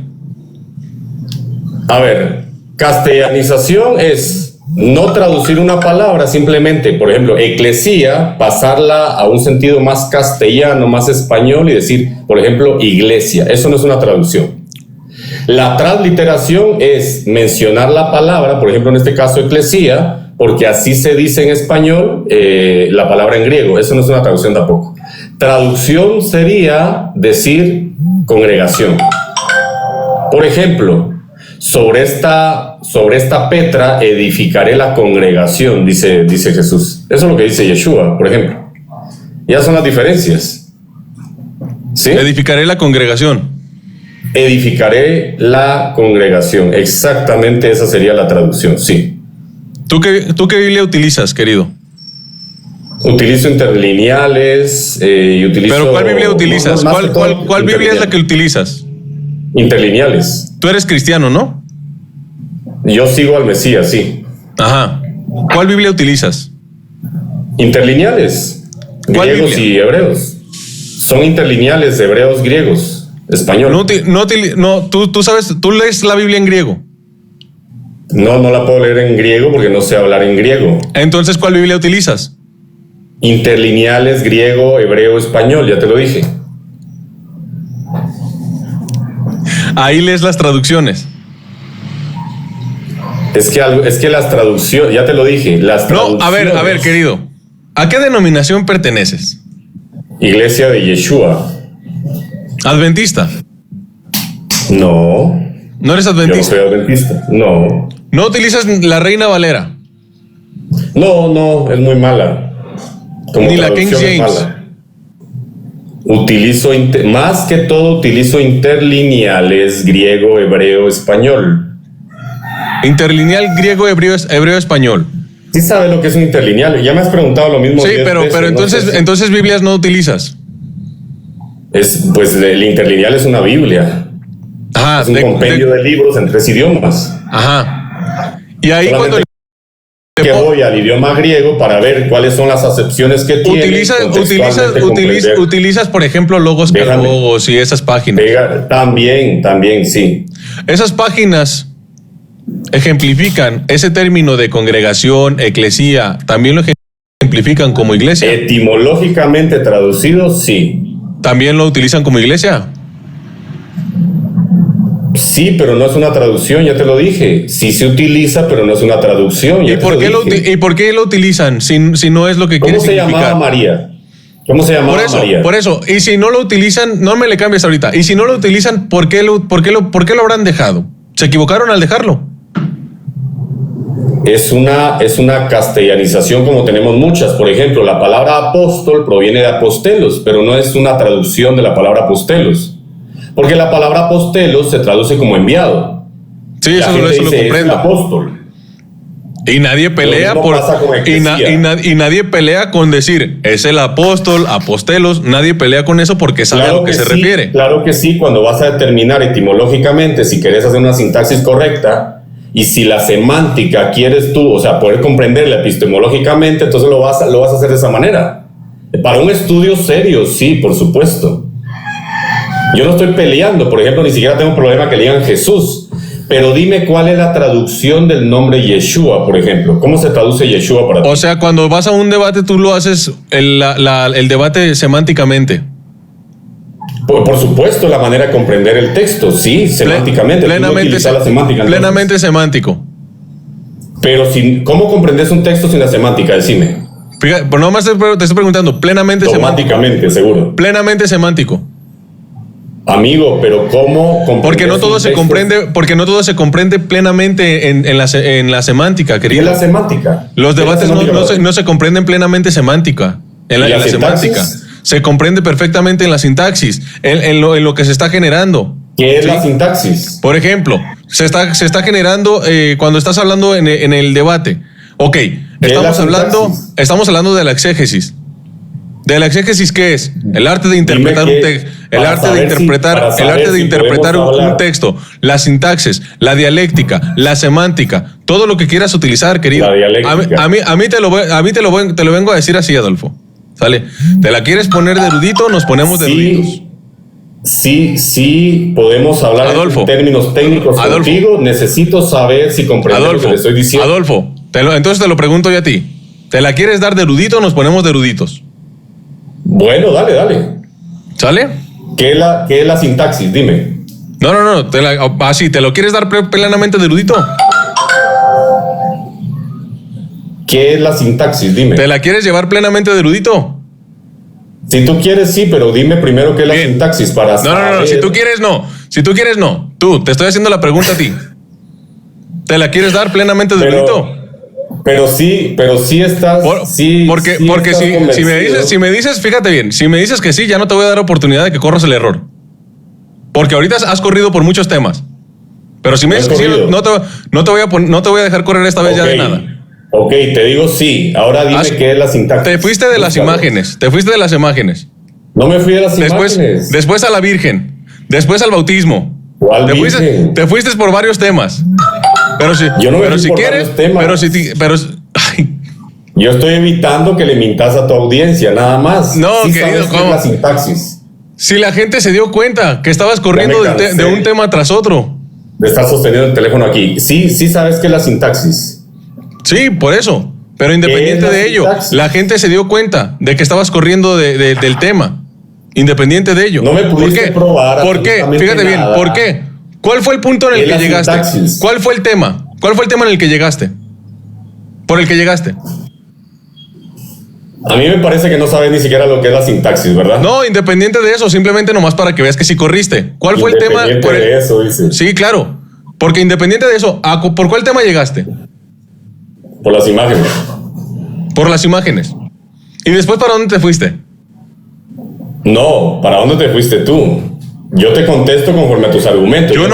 A ver, castellanización es no traducir una palabra simplemente, por ejemplo, eclesía, pasarla a un sentido más castellano, más español y decir, por ejemplo, iglesia. Eso no es una traducción. La transliteración es mencionar la palabra, por ejemplo, en este caso eclesía, porque así se dice en español la palabra en griego. Eso no es una traducción tampoco. Traducción sería decir congregación. Por ejemplo, sobre esta Petra edificaré la congregación, dice Jesús. Eso es lo que dice Yeshua, por ejemplo. Ya son las diferencias. ¿Sí? Edificaré la congregación. Edificaré la congregación. Exactamente esa sería la traducción, sí. ¿Tú qué Biblia utilizas, querido? Utilizo interlineales y utilizo... ¿Pero cuál Biblia utilizas? ¿Cuál Biblia es la que utilizas? Interlineales. Tú eres cristiano, ¿no? Yo sigo al Mesías, sí. Ajá. ¿Cuál Biblia utilizas? Interlineales. Griegos y hebreos. Son interlineales de hebreos griegos. Español. Tú sabes, tú lees la Biblia en griego. No la puedo leer en griego porque no sé hablar en griego. Entonces, ¿cuál Biblia utilizas? Interlineales, griego, hebreo, español, ya te lo dije. Ahí lees las traducciones. Es que las traducciones, ya te lo dije, las traducciones... No, a ver, querido. ¿A qué denominación perteneces? Iglesia de Yeshua. ¿Adventista? No. ¿No eres adventista? Yo no soy adventista, no. ¿No utilizas la Reina Valera? No, es muy mala. Ni la King James. Más que todo utilizo interlineales, griego, hebreo, español. Interlineal, griego, hebreo, español. Sí sabes lo que es un interlineal. Ya me has preguntado lo mismo. Sí, pero entonces Biblias no utilizas. Pues el interlineal es una Biblia. Ajá. Es un compendio de libros en 3 idiomas. Ajá. Y ahí solamente cuando voy al idioma griego para ver cuáles son las acepciones que tiene. Utilizas, por ejemplo, logos, carlogos y esas páginas. También, sí. Esas páginas ejemplifican ese término de congregación, eclesía, también lo ejemplifican como iglesia. Etimológicamente traducido, sí. ¿También lo utilizan como iglesia? Sí, pero no es una traducción, ya te lo dije. Sí se utiliza, pero no es una traducción. ¿Y por qué lo utilizan si no es lo que quiere significar? ¿Cómo se llamaba María? ¿Cómo se llamaba María? Por eso. Y si no lo utilizan, no me le cambies ahorita. Y si no lo utilizan, ¿por qué lo habrán dejado? ¿Se equivocaron al dejarlo? Es una castellanización como tenemos muchas. Por ejemplo, la palabra apóstol proviene de apostelos, pero no es una traducción de la palabra apostelos. Porque la palabra apostelos se traduce como enviado. Sí, eso lo comprendo. Apóstol. Y nadie pelea y nadie pelea con decir es el apóstol, apostelos. Nadie pelea con eso porque sabe a lo que se refiere. Claro que sí, cuando vas a determinar etimológicamente, si querés hacer una sintaxis correcta y si la semántica quieres tú, o sea, poder comprenderla epistemológicamente, entonces lo vas a hacer de esa manera. Para un estudio serio, sí, por supuesto. Yo no estoy peleando, por ejemplo, ni siquiera tengo un problema que le digan Jesús, pero dime cuál es la traducción del nombre Yeshua, por ejemplo. ¿Cómo se traduce Yeshua para ti? O sea, cuando vas a un debate, tú lo haces el debate semánticamente. Por supuesto, la manera de comprender el texto, sí, semánticamente. Plenamente semántico. Pero ¿cómo comprendes un texto sin la semántica? Decime. Fíjate, pues nomás te estoy preguntando, plenamente semánticamente, seguro. Plenamente semántico. Amigo, pero ¿cómo comprendes? Porque no todo se comprende plenamente en la semántica, querido. ¿Qué es la semántica? Los debates no se comprenden plenamente semántica. En la semántica. Se comprende perfectamente en la sintaxis, en lo que se está generando. ¿Qué es la sintaxis? Por ejemplo, se está generando cuando estás hablando en el debate. Ok, estamos hablando de la exégesis. ¿De la exégesis qué es? El arte de interpretar un texto. El arte de interpretar un texto. La sintaxis, la dialéctica, la semántica, todo lo que quieras utilizar, querido. La dialéctica. A mí te lo vengo a decir así, Adolfo. ¿Sale? ¿Te la quieres poner de erudito? Nos ponemos de eruditos. Sí, podemos hablar en términos técnicos contigo. Necesito saber si comprendes lo que te estoy diciendo. Adolfo, entonces te lo pregunto yo a ti. ¿Te la quieres dar de erudito? Nos ponemos de eruditos. Bueno, dale. ¿Sale? ¿Qué es la sintaxis? Dime. No. ¿Te lo quieres dar plenamente de erudito? ¿Qué es la sintaxis? Dime. ¿Te la quieres llevar plenamente de erudito? Si tú quieres, sí, pero dime primero qué es la sintaxis para saber. No. Si tú quieres, no. Te estoy haciendo la pregunta a ti. ¿Te la quieres dar plenamente de erudito? Pero sí estás. Porque si me dices, fíjate bien, si me dices que sí, ya no te voy a dar oportunidad de que corras el error. Porque ahorita has corrido por muchos temas. Pero si me dices que sí, no te voy a dejar correr esta vez ya de nada. Ok, te digo sí. Ahora dime qué es la sintaxis. Te fuiste de las imágenes. No me fui de las imágenes. Después a la Virgen. Después al bautismo. ¿Cuál Virgen? Te fuiste por varios temas. Pero si, yo no me pero fui si por quieres, varios temas. Yo estoy evitando que le mintas a tu audiencia, nada más. No, sí, querido, ¿cómo? La sintaxis. Si la gente se dio cuenta que estabas corriendo de un tema tras otro. Estás sosteniendo el teléfono aquí. Sí sabes qué es la sintaxis. Sí, por eso. Pero independiente de ello, la gente se dio cuenta de que estabas corriendo del tema. Independiente de ello. No me pudiste probar. ¿Por qué? Fíjate bien, ¿por qué? ¿Cuál fue el punto en el que llegaste? Sintaxis. ¿Cuál fue el tema? ¿Cuál fue el tema en el que llegaste? ¿Por el que llegaste? A mí me parece que no sabes ni siquiera lo que es la sintaxis, ¿verdad? No, independiente de eso, simplemente nomás para que veas que sí corriste. ¿Cuál fue el tema? Independiente de eso, dice. Sí, claro. Porque independiente de eso, ¿por cuál tema llegaste? Por las imágenes. Por las imágenes. ¿Y después para dónde te fuiste? No, ¿para dónde te fuiste tú? Yo te contesto conforme a tus argumentos. Yo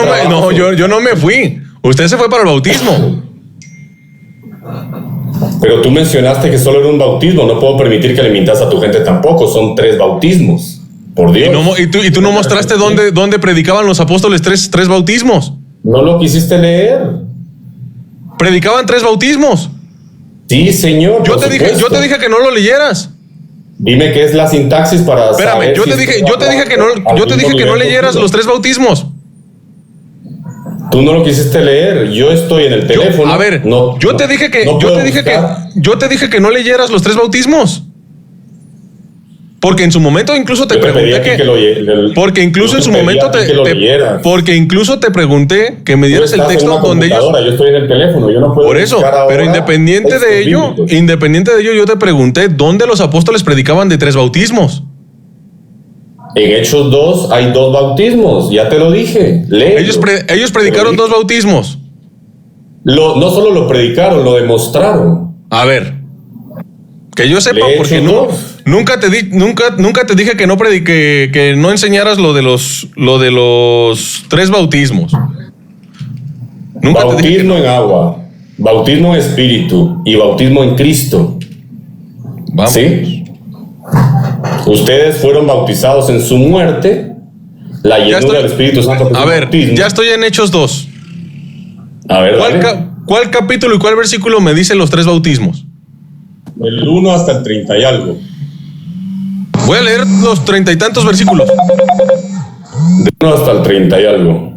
no me fui. Usted se fue para el bautismo. Pero tú mencionaste que solo era un bautismo. No puedo permitir que le mintas a tu gente tampoco. Son 3 bautismos. Por Dios. ¿Y tú no mostraste dónde predicaban los apóstoles tres bautismos? No lo quisiste leer. Predicaban 3 bautismos. Sí, señor. Yo te dije que no lo leyeras. Dime qué es la sintaxis para saber. Yo te dije que no leyeras los 3 bautismos. Tú no lo quisiste leer. Yo estoy en el teléfono. Yo te dije que no leyeras los 3 bautismos. Porque en su momento incluso te pregunté porque incluso te pregunté que me dieras el texto donde ellos. Yo estoy en el teléfono, yo no puedo. Por eso, pero independiente de ello, yo te pregunté dónde los apóstoles predicaban de 3 bautismos. En Hechos 2 hay 2 bautismos, ya te lo dije. Ellos predicaron 2 bautismos. No solo lo predicaron, lo demostraron. A ver, que yo sepa, porque nunca te dije que no que no enseñaras lo de los 3 bautismos. Bautismo en agua, bautismo en espíritu y bautismo en Cristo. Vamos. ¿Sí? Ustedes fueron bautizados en su muerte, la llenura del Espíritu Santo. A ver, ya estoy en Hechos 2. A ver, ¿Cuál capítulo y cuál versículo me dice los 3 bautismos? El 1 hasta el 30 y algo. Voy a leer los 30 y tantos versículos. Del 1 hasta el 30 y algo.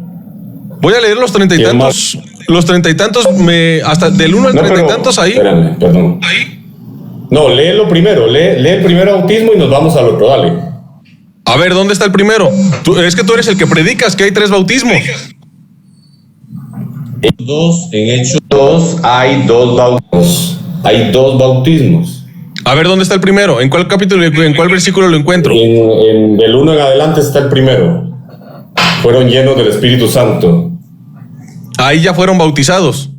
Voy a leer los 30 y tantos. Los 30 y tantos, hasta del 1 al 30 y tantos ahí. Espérame, perdón. ¿Ahí? No, léelo primero. Lee el primer bautismo y nos vamos al otro, dale. A ver, ¿dónde está el primero? Es que tú eres el que predicas que hay 3 bautismos. En Hechos 2 hay 2 bautismos. Hay 2 bautismos. A ver, ¿dónde está el primero? ¿En cuál capítulo, en cuál versículo lo encuentro? Del 1 en adelante está el primero. Fueron llenos del Espíritu Santo. Ahí ya fueron bautizados.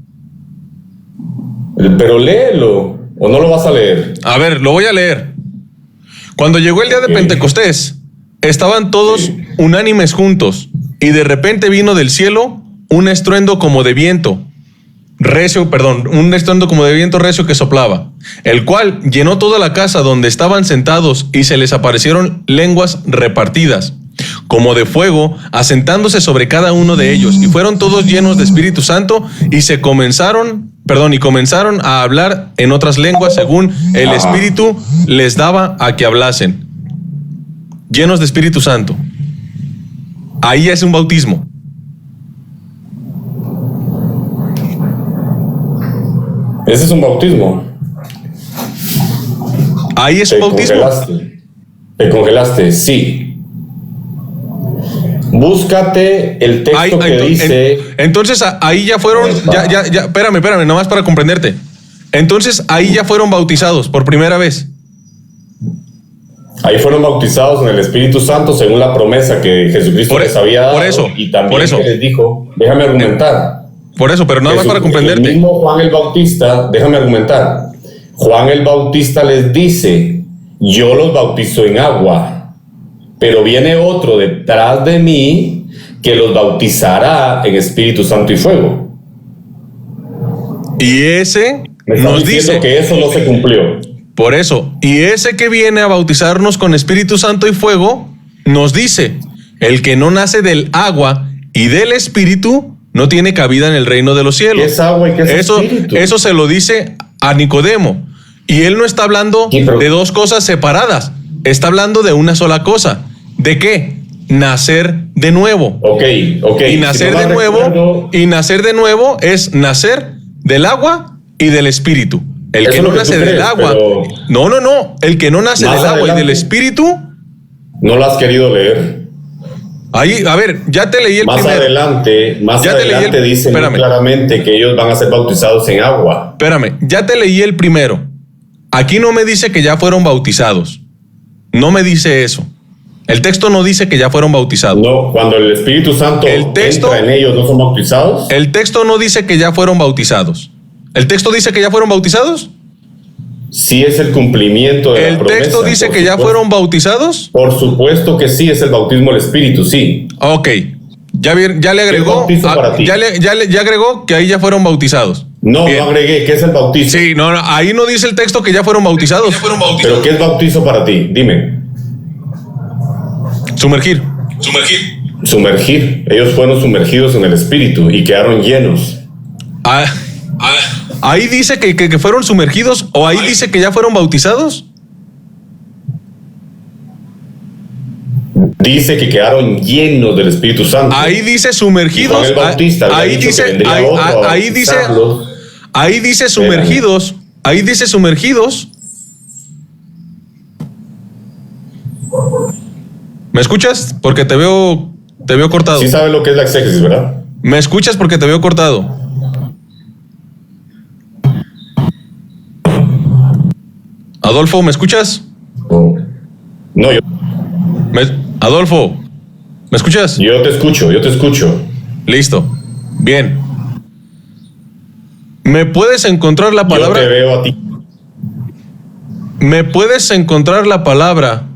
Pero léelo, ¿o no lo vas a leer? A ver, lo voy a leer. Cuando llegó el día de Pentecostés, estaban todos unánimes juntos, y de repente vino del cielo un estruendo como de viento recio, un estruendo como de viento recio que soplaba, el cual llenó toda la casa donde estaban sentados, y se les aparecieron lenguas repartidas, como de fuego, asentándose sobre cada uno de ellos, y fueron todos llenos de Espíritu Santo, y comenzaron a hablar en otras lenguas según el Espíritu les daba a que hablasen. Llenos de Espíritu Santo. Ahí es un bautismo. Ese es un bautismo. Ahí es un bautismo. Te congelaste, sí. Búscate el texto que dice. Entonces ahí ya fueron. Ya, espérame, nomás para comprenderte. Entonces ahí ya fueron bautizados por primera vez. Ahí fueron bautizados en el Espíritu Santo según la promesa que Jesucristo les había dado. Por eso. Y también Por eso. que les dijo, déjame argumentar. Por eso, pero nada más para comprenderte. El mismo Juan el Bautista, déjame argumentar. Juan el Bautista les dice, yo los bautizo en agua, pero viene otro detrás de mí que los bautizará en Espíritu Santo y fuego. Y ese nos dice que eso no se cumplió. Por eso, y ese que viene a bautizarnos con Espíritu Santo y fuego, nos dice, el que no nace del agua y del Espíritu no tiene cabida en el reino de los cielos. ¿Qué es agua y qué es espíritu? Eso se lo dice a Nicodemo. Y él no está hablando de 2 cosas separadas. Está hablando de una sola cosa. ¿De qué? Nacer de nuevo. Ok. Y nacer de nuevo es nacer del agua y del Espíritu. El que no nace del agua. No. El que no nace del agua y del Espíritu. No lo has querido leer. Ahí, a ver, ya te leí el más primero. Más adelante dice muy claramente que ellos van a ser bautizados en agua. Espérame, ya te leí el primero. Aquí no me dice que ya fueron bautizados. No me dice eso. El texto no dice que ya fueron bautizados. No, cuando el Espíritu Santo entra en ellos, ¿no son bautizados? El texto no dice que ya fueron bautizados. ¿El texto dice que ya fueron bautizados? Sí, es el cumplimiento de la promesa. ¿El texto dice que ya fueron bautizados? Por supuesto que sí, es el bautismo del Espíritu, sí. Ok. Ya le agregó. Ya agregó que ahí ya fueron bautizados. No, no agregué. ¿Qué es el bautismo? Sí, no, ahí no dice el texto que ya fueron bautizados. ¿Pero qué es bautizo para ti? Dime. Sumergir. Ellos fueron sumergidos en el Espíritu y quedaron llenos. Ahí dice que fueron sumergidos, o ahí dice que ya fueron bautizados. Dice que quedaron llenos del Espíritu Santo. Ahí dice sumergidos. Juan el Bautista ahí dice sumergidos. Ahí dice sumergidos. ¿Me escuchas? Porque te veo cortado. Sí sabes lo que es la exégesis, ¿verdad? ¿Me escuchas? Porque te veo cortado. Adolfo, ¿me escuchas? No, yo. Adolfo, ¿me escuchas? Yo te escucho. Listo. Bien. ¿Me puedes encontrar la palabra? Yo te veo a ti. ¿Me puedes encontrar la palabra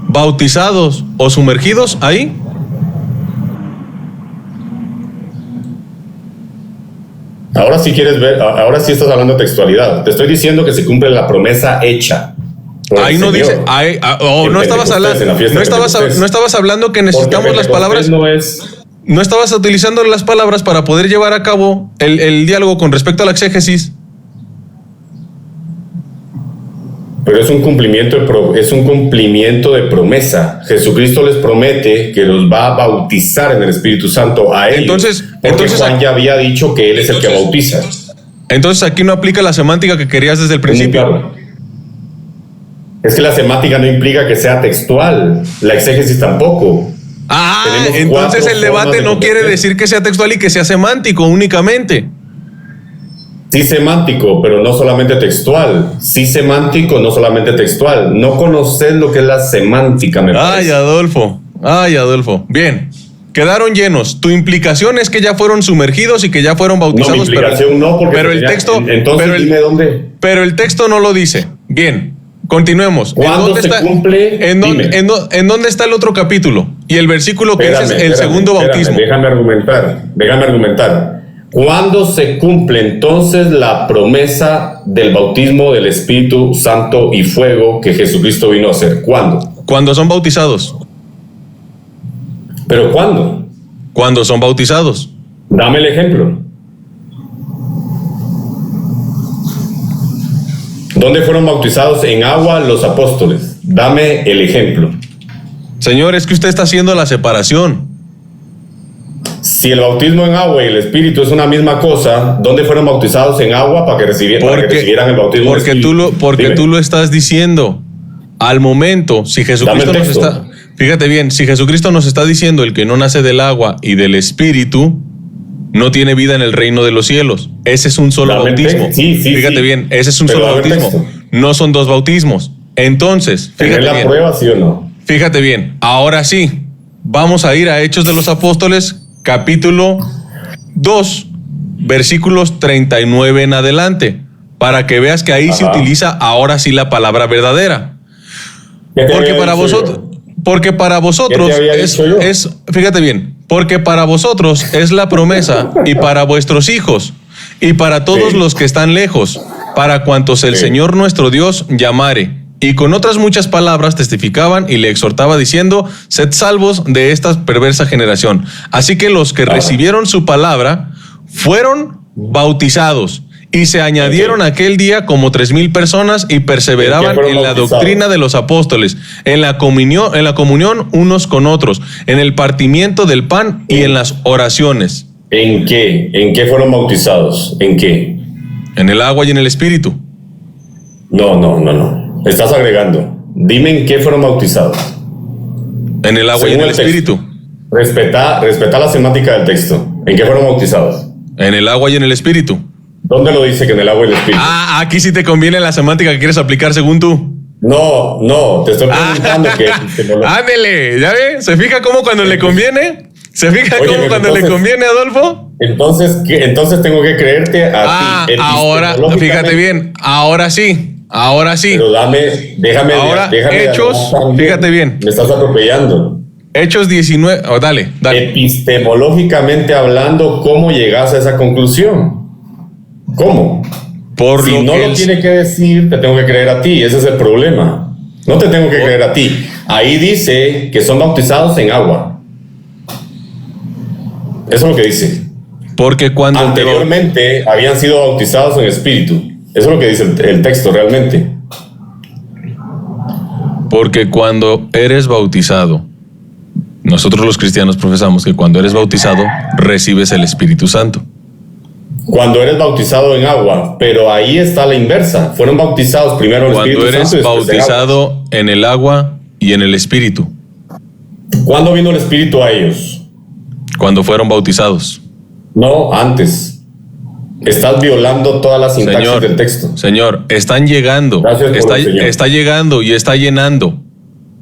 bautizados o sumergidos ahí? Ahora sí quieres ver, ahora sí estás hablando de textualidad. Te estoy diciendo que se cumple la promesa hecha. Ahí no dice, no estabas hablando que necesitamos las palabras. No estabas utilizando las palabras para poder llevar a cabo el diálogo con respecto a la exégesis. Pero es un cumplimiento de promesa. Jesucristo les promete que los va a bautizar en el Espíritu Santo a ellos. Entonces Juan ya había dicho que él es el que bautiza. Entonces aquí no aplica la semántica que querías desde el principio. Es que la semántica no implica que sea textual, la exégesis tampoco. Entonces el debate no quiere decir que sea textual y que sea semántico únicamente. Sí semántico, pero no solamente textual. Sí semántico, no solamente textual. No conoces lo que es la semántica, me parece. Ay, Adolfo. Bien. Quedaron llenos. Tu implicación es que ya fueron sumergidos y que ya fueron bautizados. No, mi implicación no, porque pero el texto. Entonces dime dónde. Pero el texto no lo dice. Bien. Continuemos. ¿Cuándo se cumple? ¿En dónde está el otro capítulo? Y el versículo que dice el segundo bautismo. Déjame argumentar. ¿Cuándo se cumple entonces la promesa del bautismo del Espíritu Santo y fuego que Jesucristo vino a hacer? ¿Cuándo? Cuando son bautizados. ¿Pero cuándo? Cuando son bautizados. Dame el ejemplo. ¿Dónde fueron bautizados en agua los apóstoles? Dame el ejemplo. Señor, es que usted está haciendo la separación. Si el bautismo en agua y el Espíritu es una misma cosa, ¿dónde fueron bautizados en agua para que recibieran el bautismo del Espíritu? Porque tú lo estás diciendo. Al momento, si Jesucristo nos está... Fíjate bien, si Jesucristo nos está diciendo el que no nace del agua y del Espíritu, no tiene vida en el reino de los cielos. Ese es un solo bautismo. Fíjate bien, ese es un solo bautismo. No son dos bautismos. Entonces, fíjate bien. ¿Tener la prueba, sí o no? Fíjate bien, ahora sí, vamos a ir a Hechos de los Apóstoles, capítulo 2, versículos 39 en adelante, para que veas que ahí se utiliza ahora sí la palabra verdadera. Porque para vosotros fíjate bien, porque para vosotros es la promesa y para vuestros hijos y para todos los que están lejos, para cuantos el Señor nuestro Dios llamare. Y con otras muchas palabras testificaban y le exhortaba diciendo, sed salvos de esta perversa generación. Así que los que recibieron su palabra fueron bautizados y se añadieron aquel día como 3,000 personas y perseveraban en la doctrina de los apóstoles, en la comunión unos con otros, en el partimiento del pan y en las oraciones. ¿En qué? ¿En qué fueron bautizados? ¿En qué? En el agua y en el Espíritu. No. Estás agregando. Dime en qué fueron bautizados. En el agua y en el Espíritu. Respeta la semántica del texto. ¿En qué fueron bautizados? En el agua y en el Espíritu. ¿Dónde lo dice que en el agua y el Espíritu? Aquí sí te conviene la semántica que quieres aplicar según tú. No, te estoy preguntando que... Ándele, ¿ya ve? ¿Se fija cómo cuando le conviene? ¿Se fija cómo cuando le conviene, Adolfo? Entonces tengo que creerte a ti. Ahora, fíjate bien, ahora sí. Pero déjame. Hechos, fíjate bien. Me estás atropellando. Hechos 19, dale. Epistemológicamente hablando, ¿cómo llegas a esa conclusión? ¿Cómo? Si no lo tiene que decir, te tengo que creer a ti. Ese es el problema. No te tengo que creer a ti. Ahí dice que son bautizados en agua. Eso es lo que dice. Porque cuando anteriormente habían sido bautizados en espíritu. Eso es lo que dice el texto realmente. Porque cuando eres bautizado, nosotros los cristianos profesamos que cuando eres bautizado, recibes el Espíritu Santo. Cuando eres bautizado en agua, pero ahí está la inversa. Fueron bautizados primero en el Espíritu Santo. Cuando eres bautizado en el agua y en el Espíritu. ¿Cuándo vino el Espíritu a ellos? Cuando fueron bautizados. No, antes. Estás violando toda la sintaxis del texto. Señor, están llegando. Está llegando y está llenando.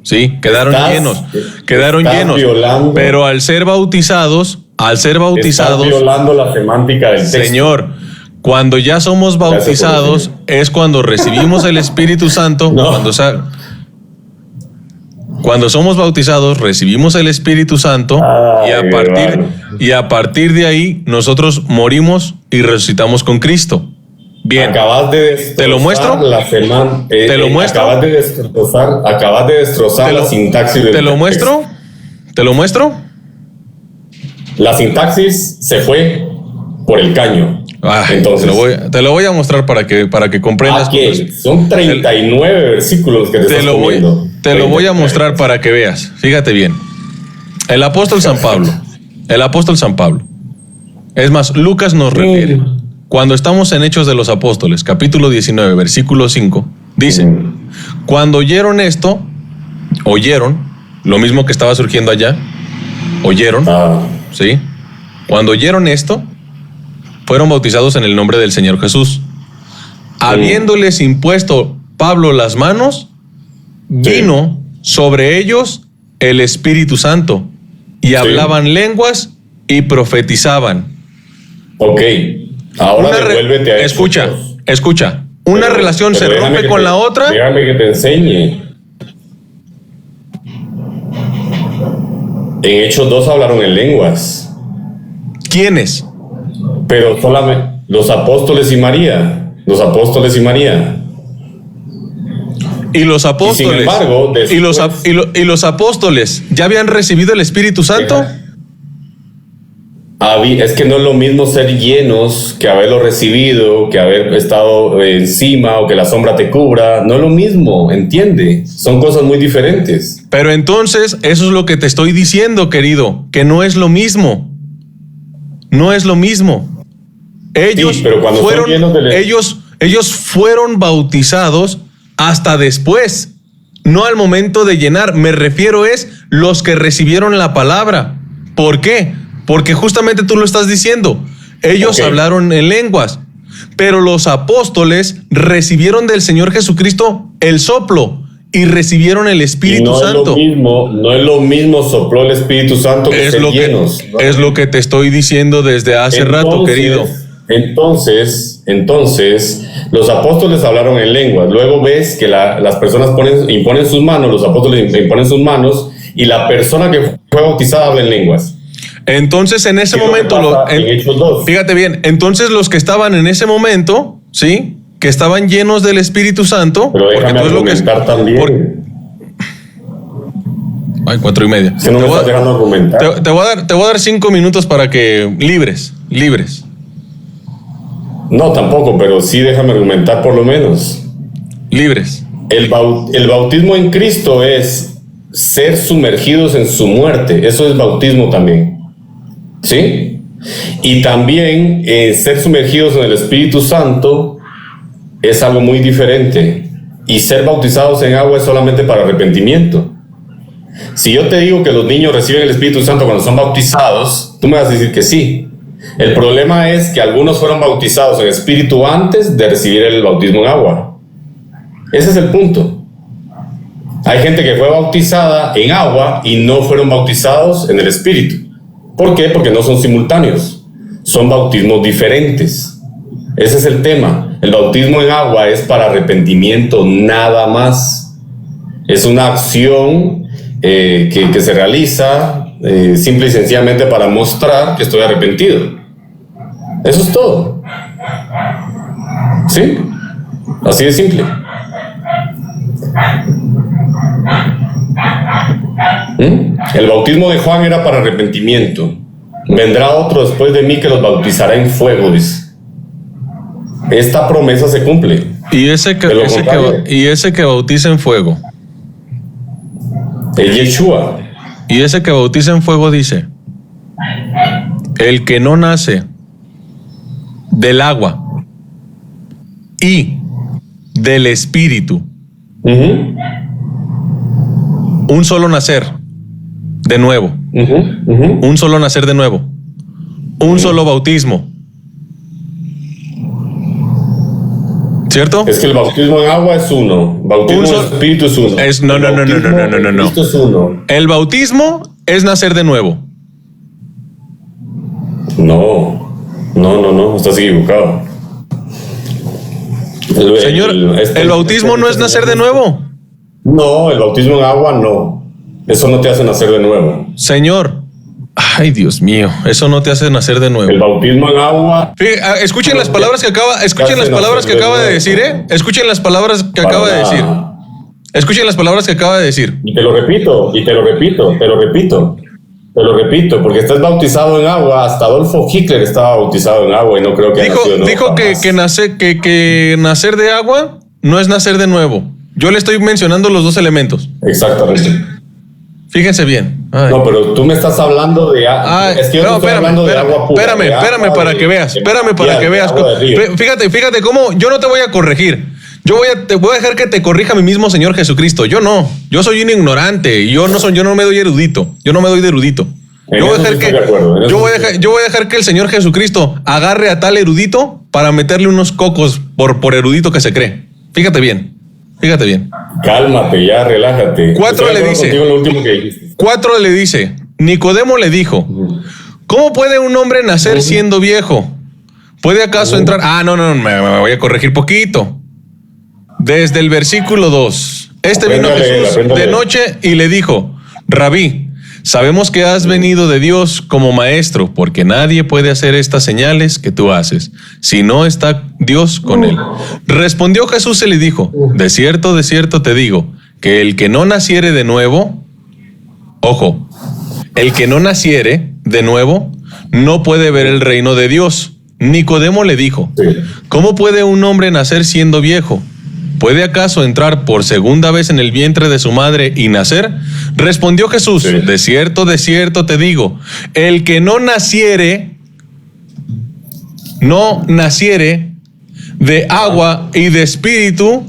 Sí, quedaron llenos. Violando, pero al ser bautizados. Estás violando la semántica del texto. Señor, cuando ya somos bautizados es cuando recibimos el Espíritu Santo. No. Cuando somos bautizados recibimos el Espíritu Santo. Y a partir de ahí nosotros morimos y resucitamos con Cristo. Bien. Acabas de destrozar. ¿Te lo muestro? ¿Te lo muestro? Acabas de destrozar la sintaxis del texto. ¿Te lo muestro? La sintaxis se fue por el caño. Entonces, te lo voy a mostrar para que comprendas. Son 39 versículos que te estás comiendo. Te lo voy a mostrar para que veas. Fíjate bien. El apóstol San Pablo. Es más, Lucas nos refiere. Cuando estamos en Hechos de los Apóstoles, capítulo 19, versículo 5, Dice, cuando oyeron esto, lo mismo que estaba surgiendo allá, oyeron, ¿sí? Cuando oyeron esto, fueron bautizados en el nombre del Señor Jesús. Habiéndoles impuesto Pablo las manos, vino sobre ellos el Espíritu Santo y hablaban lenguas y profetizaban. Ok, ahora devuélvete a Escucha. Una relación se rompe con la otra. Déjame que te enseñe. En Hechos 2 hablaron en lenguas. ¿Quiénes? Pero solamente los apóstoles y María. Y los apóstoles. Y sin embargo, ¿Y los apóstoles ya habían recibido el Espíritu Santo? Es que no es lo mismo ser llenos que haberlo recibido, que haber estado encima o que la sombra te cubra. No es lo mismo, ¿entiende? Son cosas muy diferentes. Pero entonces, eso es lo que te estoy diciendo, querido, que no es lo mismo. No es lo mismo. Ellos, sí, pero cuando fueron, son llenos ellos fueron bautizados hasta después, no al momento de llenar. Me refiero es los que recibieron la palabra. ¿Por qué? Porque justamente tú lo estás diciendo. Ellos hablaron en lenguas, pero los apóstoles recibieron del Señor Jesucristo el soplo y recibieron el Espíritu Santo. No es lo mismo sopló el Espíritu Santo que ser llenos. Es lo que te estoy diciendo desde hace rato, querido. Entonces, los apóstoles hablaron en lenguas. Luego ves que las personas imponen sus manos, los apóstoles imponen sus manos, y la persona que fue bautizada habla en lenguas. Entonces, en ese momento, fíjate bien, entonces los que estaban en ese momento, ¿sí? Que estaban llenos del Espíritu Santo. Pero déjame argumentar también. Ay, 4:30. Que no me estás dejando argumentar. Te voy a dar 5 minutos para que libres. No, tampoco, pero sí déjame argumentar por lo menos. Libres. El bautismo en Cristo es ser sumergidos en su muerte. Eso es bautismo también. ¿Sí? Y también ser sumergidos en el Espíritu Santo es algo muy diferente. Y ser bautizados en agua es solamente para arrepentimiento. Si yo te digo que los niños reciben el Espíritu Santo cuando son bautizados, tú me vas a decir que sí. El problema es que algunos fueron bautizados en espíritu antes de recibir el bautismo en agua. Ese es el punto. Hay gente que fue bautizada en agua y no fueron bautizados en el Espíritu. ¿Por qué? Porque no son simultáneos. Son bautismos diferentes. Ese es el tema. El bautismo en agua es para arrepentimiento, nada más. Es una acción que se realiza simple y sencillamente para mostrar que estoy arrepentido. Eso es todo. ¿Sí? Así de simple. El bautismo de Juan era para arrepentimiento. Vendrá otro después de mí que los bautizará en fuego, dice. Esta promesa se cumple. Y ese que bautiza en fuego. El Yeshua. Y ese que bautiza en fuego dice: el que no nace del agua y del Espíritu, un solo nacer de nuevo, un solo nacer de nuevo, un solo bautismo. ¿Cierto? Es que el bautismo en agua es uno, bautismo en Espíritu es uno. No. Esto es uno. El bautismo es nacer de nuevo. No, estás equivocado. Señor, ¿el bautismo no es nacer de nuevo? No, el bautismo en agua no. Eso no te hace nacer de nuevo. Señor, ay, Dios mío, eso no te hace nacer de nuevo. El bautismo en agua. Escuchen las palabras que acaba de decir, ¿eh? Escuchen las palabras que acaba de decir. Escuchen las palabras que acaba de decir. Y te lo repito, porque estás bautizado en agua. Hasta Adolfo Hitler estaba bautizado en agua y no creo que dijo que nacer de agua no es nacer de nuevo. Yo le estoy mencionando los dos elementos. Exactamente. Fíjense bien. Ay. No, pero tú me estás hablando de agua. Es que yo estoy hablando de agua pura. Espérame para que veas. Fíjate cómo yo no te voy a corregir. te voy a dejar que te corrija mi mismo Señor Jesucristo. Yo no. Yo soy un ignorante. Yo no me doy erudito. Yo no me doy de erudito. Yo voy a dejar que el Señor Jesucristo agarre a tal erudito para meterle unos cocos por erudito que se cree. Fíjate bien. Cálmate, ya, relájate. 4 le dice, Nicodemo le dijo, ¿cómo puede un hombre nacer siendo viejo? ¿Puede acaso entrar? No, me voy a corregir poquito. Desde el versículo 2. Vino Jesús de noche y le dijo, Rabí, sabemos que has venido de Dios como maestro, porque nadie puede hacer estas señales que tú haces, si no está Dios con él. Respondió Jesús y le dijo, de cierto te digo, que el que no naciere de nuevo, ojo, el que no naciere de nuevo, no puede ver el reino de Dios. Nicodemo le dijo, ¿cómo puede un hombre nacer siendo viejo? ¿Puede acaso entrar por segunda vez en el vientre de su madre y nacer? Respondió Jesús, de cierto te digo, el que no naciere de agua y de espíritu.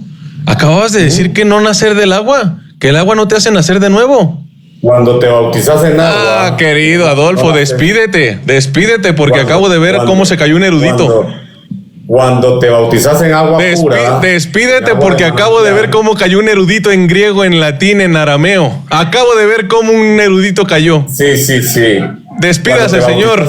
Acababas de decir que no nacer del agua, que el agua no te hace nacer de nuevo. Cuando te bautizas en agua. Querido Adolfo, despídete, porque acabo de ver cómo se cayó un erudito. Cuando te bautizas en agua pura. Despídete porque acabo de ver cómo cayó un erudito en griego, en latín, en arameo. Acabo de ver cómo un erudito cayó. Sí. Despídase, Señor.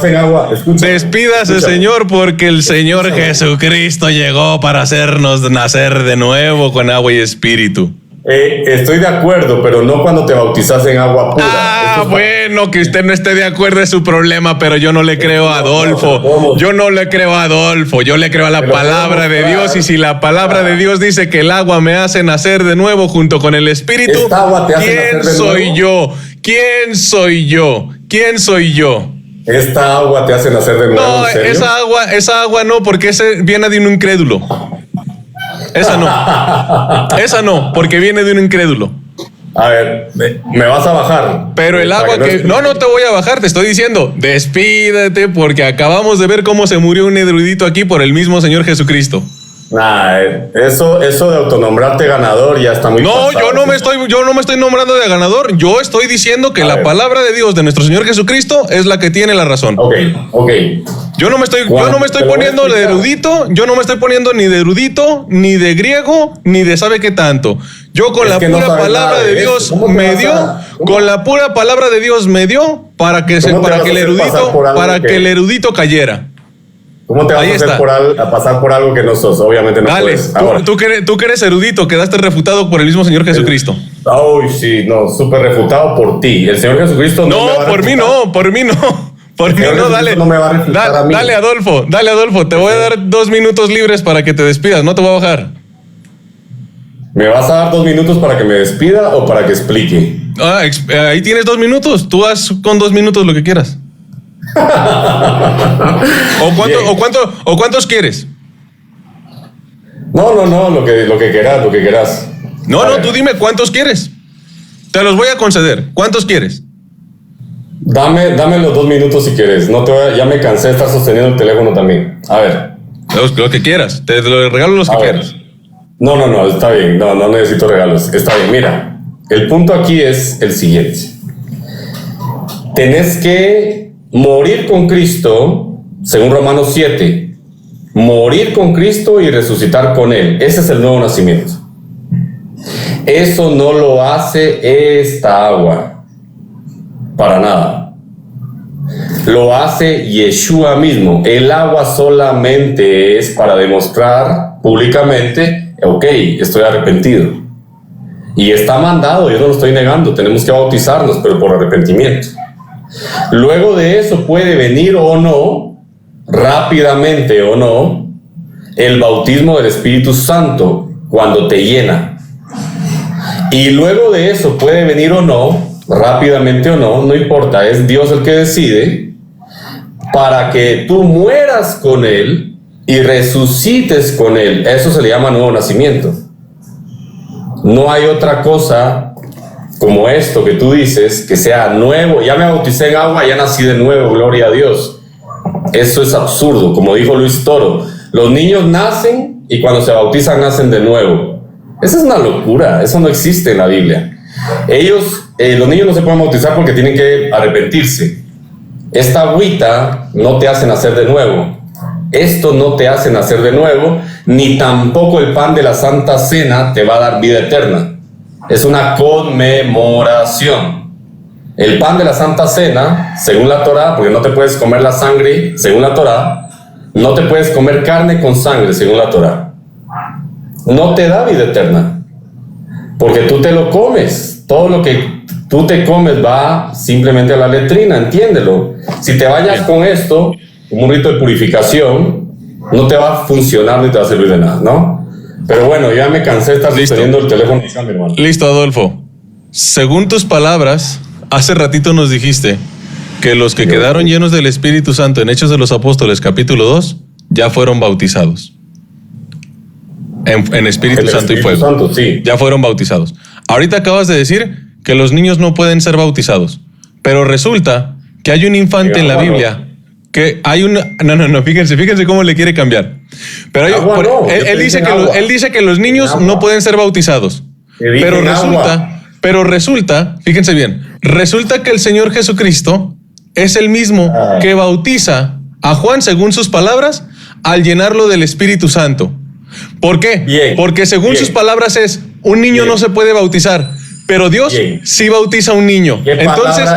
Despídase, Señor, porque el Señor Jesucristo llegó para hacernos nacer de nuevo con agua y espíritu. Estoy de acuerdo, pero no cuando te bautizas en agua pura. Bueno, que usted no esté de acuerdo es su problema, pero yo no le creo a Adolfo. Yo no le creo a Adolfo. Yo le creo a la palabra de Dios. Y si la palabra de Dios dice que el agua me hace nacer de nuevo junto con el espíritu, ¿quién soy yo? ¿Quién soy yo? ¿Quién soy yo? Esta agua te hace nacer de nuevo. No, ¿en serio? esa agua no, porque ese viene de un incrédulo. Esa no, porque viene de un incrédulo. A ver, me vas a bajar. Pero el agua que... No te voy a bajar, te estoy diciendo, despídete porque acabamos de ver cómo se murió un erudito aquí por el mismo Señor Jesucristo. Eso de autonombrarte ganador ya está muy pasado. Yo no me estoy nombrando de ganador. Yo estoy diciendo que la palabra de Dios de nuestro Señor Jesucristo es la que tiene la razón. Ok. Yo no me estoy poniendo de erudito. Yo no me estoy poniendo ni de erudito, ni de griego, ni de sabe qué tanto. Yo con la pura palabra de Dios me dio, con la pura palabra de Dios me dio para que el erudito cayera. ¿Cómo te vas a hacer a pasar por algo que no sos? Obviamente no puedes. Tú que eres erudito, quedaste refutado por el mismo Señor Jesucristo. Sí, súper refutado por ti. El Señor Jesucristo no me va a por mí no. Por mí no, dale. No me va a refutar a mí. Dale, Adolfo. Te voy a dar 2 minutos libres para que te despidas. No te voy a bajar. ¿Me vas a dar 2 minutos para que me despida o para que explique? Ahí tienes 2 minutos. Tú haz con 2 minutos lo que quieras. ¿O cuántos quieres? No, lo que quieras. No, tú dime cuántos quieres. Te los voy a conceder. ¿Cuántos quieres? Dame los 2 minutos si quieres. Ya me cansé de estar sosteniendo el teléfono también. A ver. Lo que quieras. Te regalo los que quieras. No, está bien. No necesito regalos. Está bien, mira. El punto aquí es el siguiente. Tenés que morir con Cristo, según Romanos 7. Morir con Cristo y resucitar con Él. Ese es el nuevo nacimiento. Eso no lo hace esta agua. Para nada. Lo hace Yeshua mismo. El agua solamente es para demostrar públicamente, estoy arrepentido. Y está mandado, yo no lo estoy negando, tenemos que bautizarnos, pero por arrepentimiento. Luego de eso puede venir o no, rápidamente o no, el bautismo del Espíritu Santo cuando te llena. Y luego de eso puede venir o no, rápidamente o no importa, es Dios el que decide, para que tú mueras con Él y resucites con Él. Eso se le llama nuevo nacimiento. No hay otra cosa como esto que tú dices, que sea nuevo. Ya me bauticé en agua, ya nací de nuevo, gloria a Dios. Eso es absurdo, como dijo Luis Toro. Los niños nacen y cuando se bautizan nacen de nuevo. Esa es una locura, eso no existe en la Biblia. Los niños no se pueden bautizar porque tienen que arrepentirse. Esta agüita no te hace nacer de nuevo. Esto no te hace nacer de nuevo, ni tampoco el pan de la Santa Cena te va a dar vida eterna. Es una conmemoración. El pan de la Santa Cena, según la Torá, porque no te puedes comer la sangre, según la Torá, no te puedes comer carne con sangre, según la Torá. No te da vida eterna, porque tú te lo comes. Todo lo que tú te comes va simplemente a la letrina, entiéndelo. Si te bañas con esto, un rito de purificación, no te va a funcionar ni te va a servir de nada, ¿no? Pero bueno, yo ya me cansé de estar sosteniendo el teléfono. Listo, Adolfo. Según tus palabras, hace ratito nos dijiste que los que quedaron llenos del Espíritu Santo en Hechos de los Apóstoles, capítulo 2, ya fueron bautizados. En Espíritu Santo y fuego. Santo, sí. Ya fueron bautizados. Ahorita acabas de decir que los niños no pueden ser bautizados. Pero resulta que hay un infante en la Biblia que hay una... No, fíjense cómo le quiere cambiar. Pero él dice que los niños no pueden ser bautizados. Pero resulta, fíjense bien, resulta que el Señor Jesucristo es el mismo que bautiza a Juan, según sus palabras, al llenarlo del Espíritu Santo. ¿Por qué? Porque según sus palabras un niño no se puede bautizar, pero Dios sí bautiza a un niño. Entonces,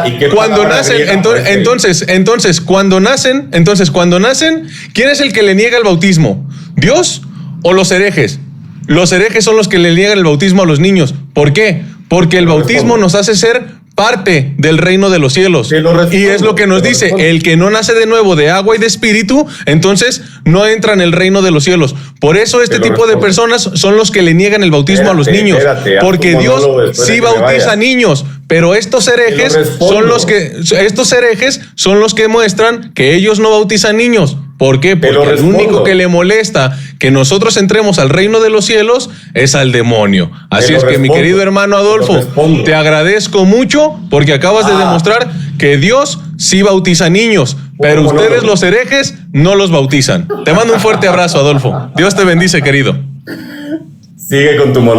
cuando nacen, ¿quién es el que le niega el bautismo? ¿Dios o los herejes? Los herejes son los que le niegan el bautismo a los niños. ¿Por qué? Porque el bautismo nos hace ser parte del reino de los cielos. Y es lo que nos dice, el que no nace de nuevo de agua y de espíritu, entonces no entra en el reino de los cielos. Por eso este tipo de personas son los que le niegan el bautismo a los niños. Porque Dios sí bautiza niños, pero estos herejes son los que muestran que ellos no bautizan niños. ¿Por qué? Porque el único que le molesta que nosotros entremos al reino de los cielos es al demonio. Así es que, mi querido hermano Adolfo, te agradezco mucho porque acabas de demostrar que Dios sí bautiza niños, pero ustedes, los herejes, no los bautizan. Te mando un fuerte abrazo, Adolfo. Dios te bendice, querido. Sigue con tu monólogo.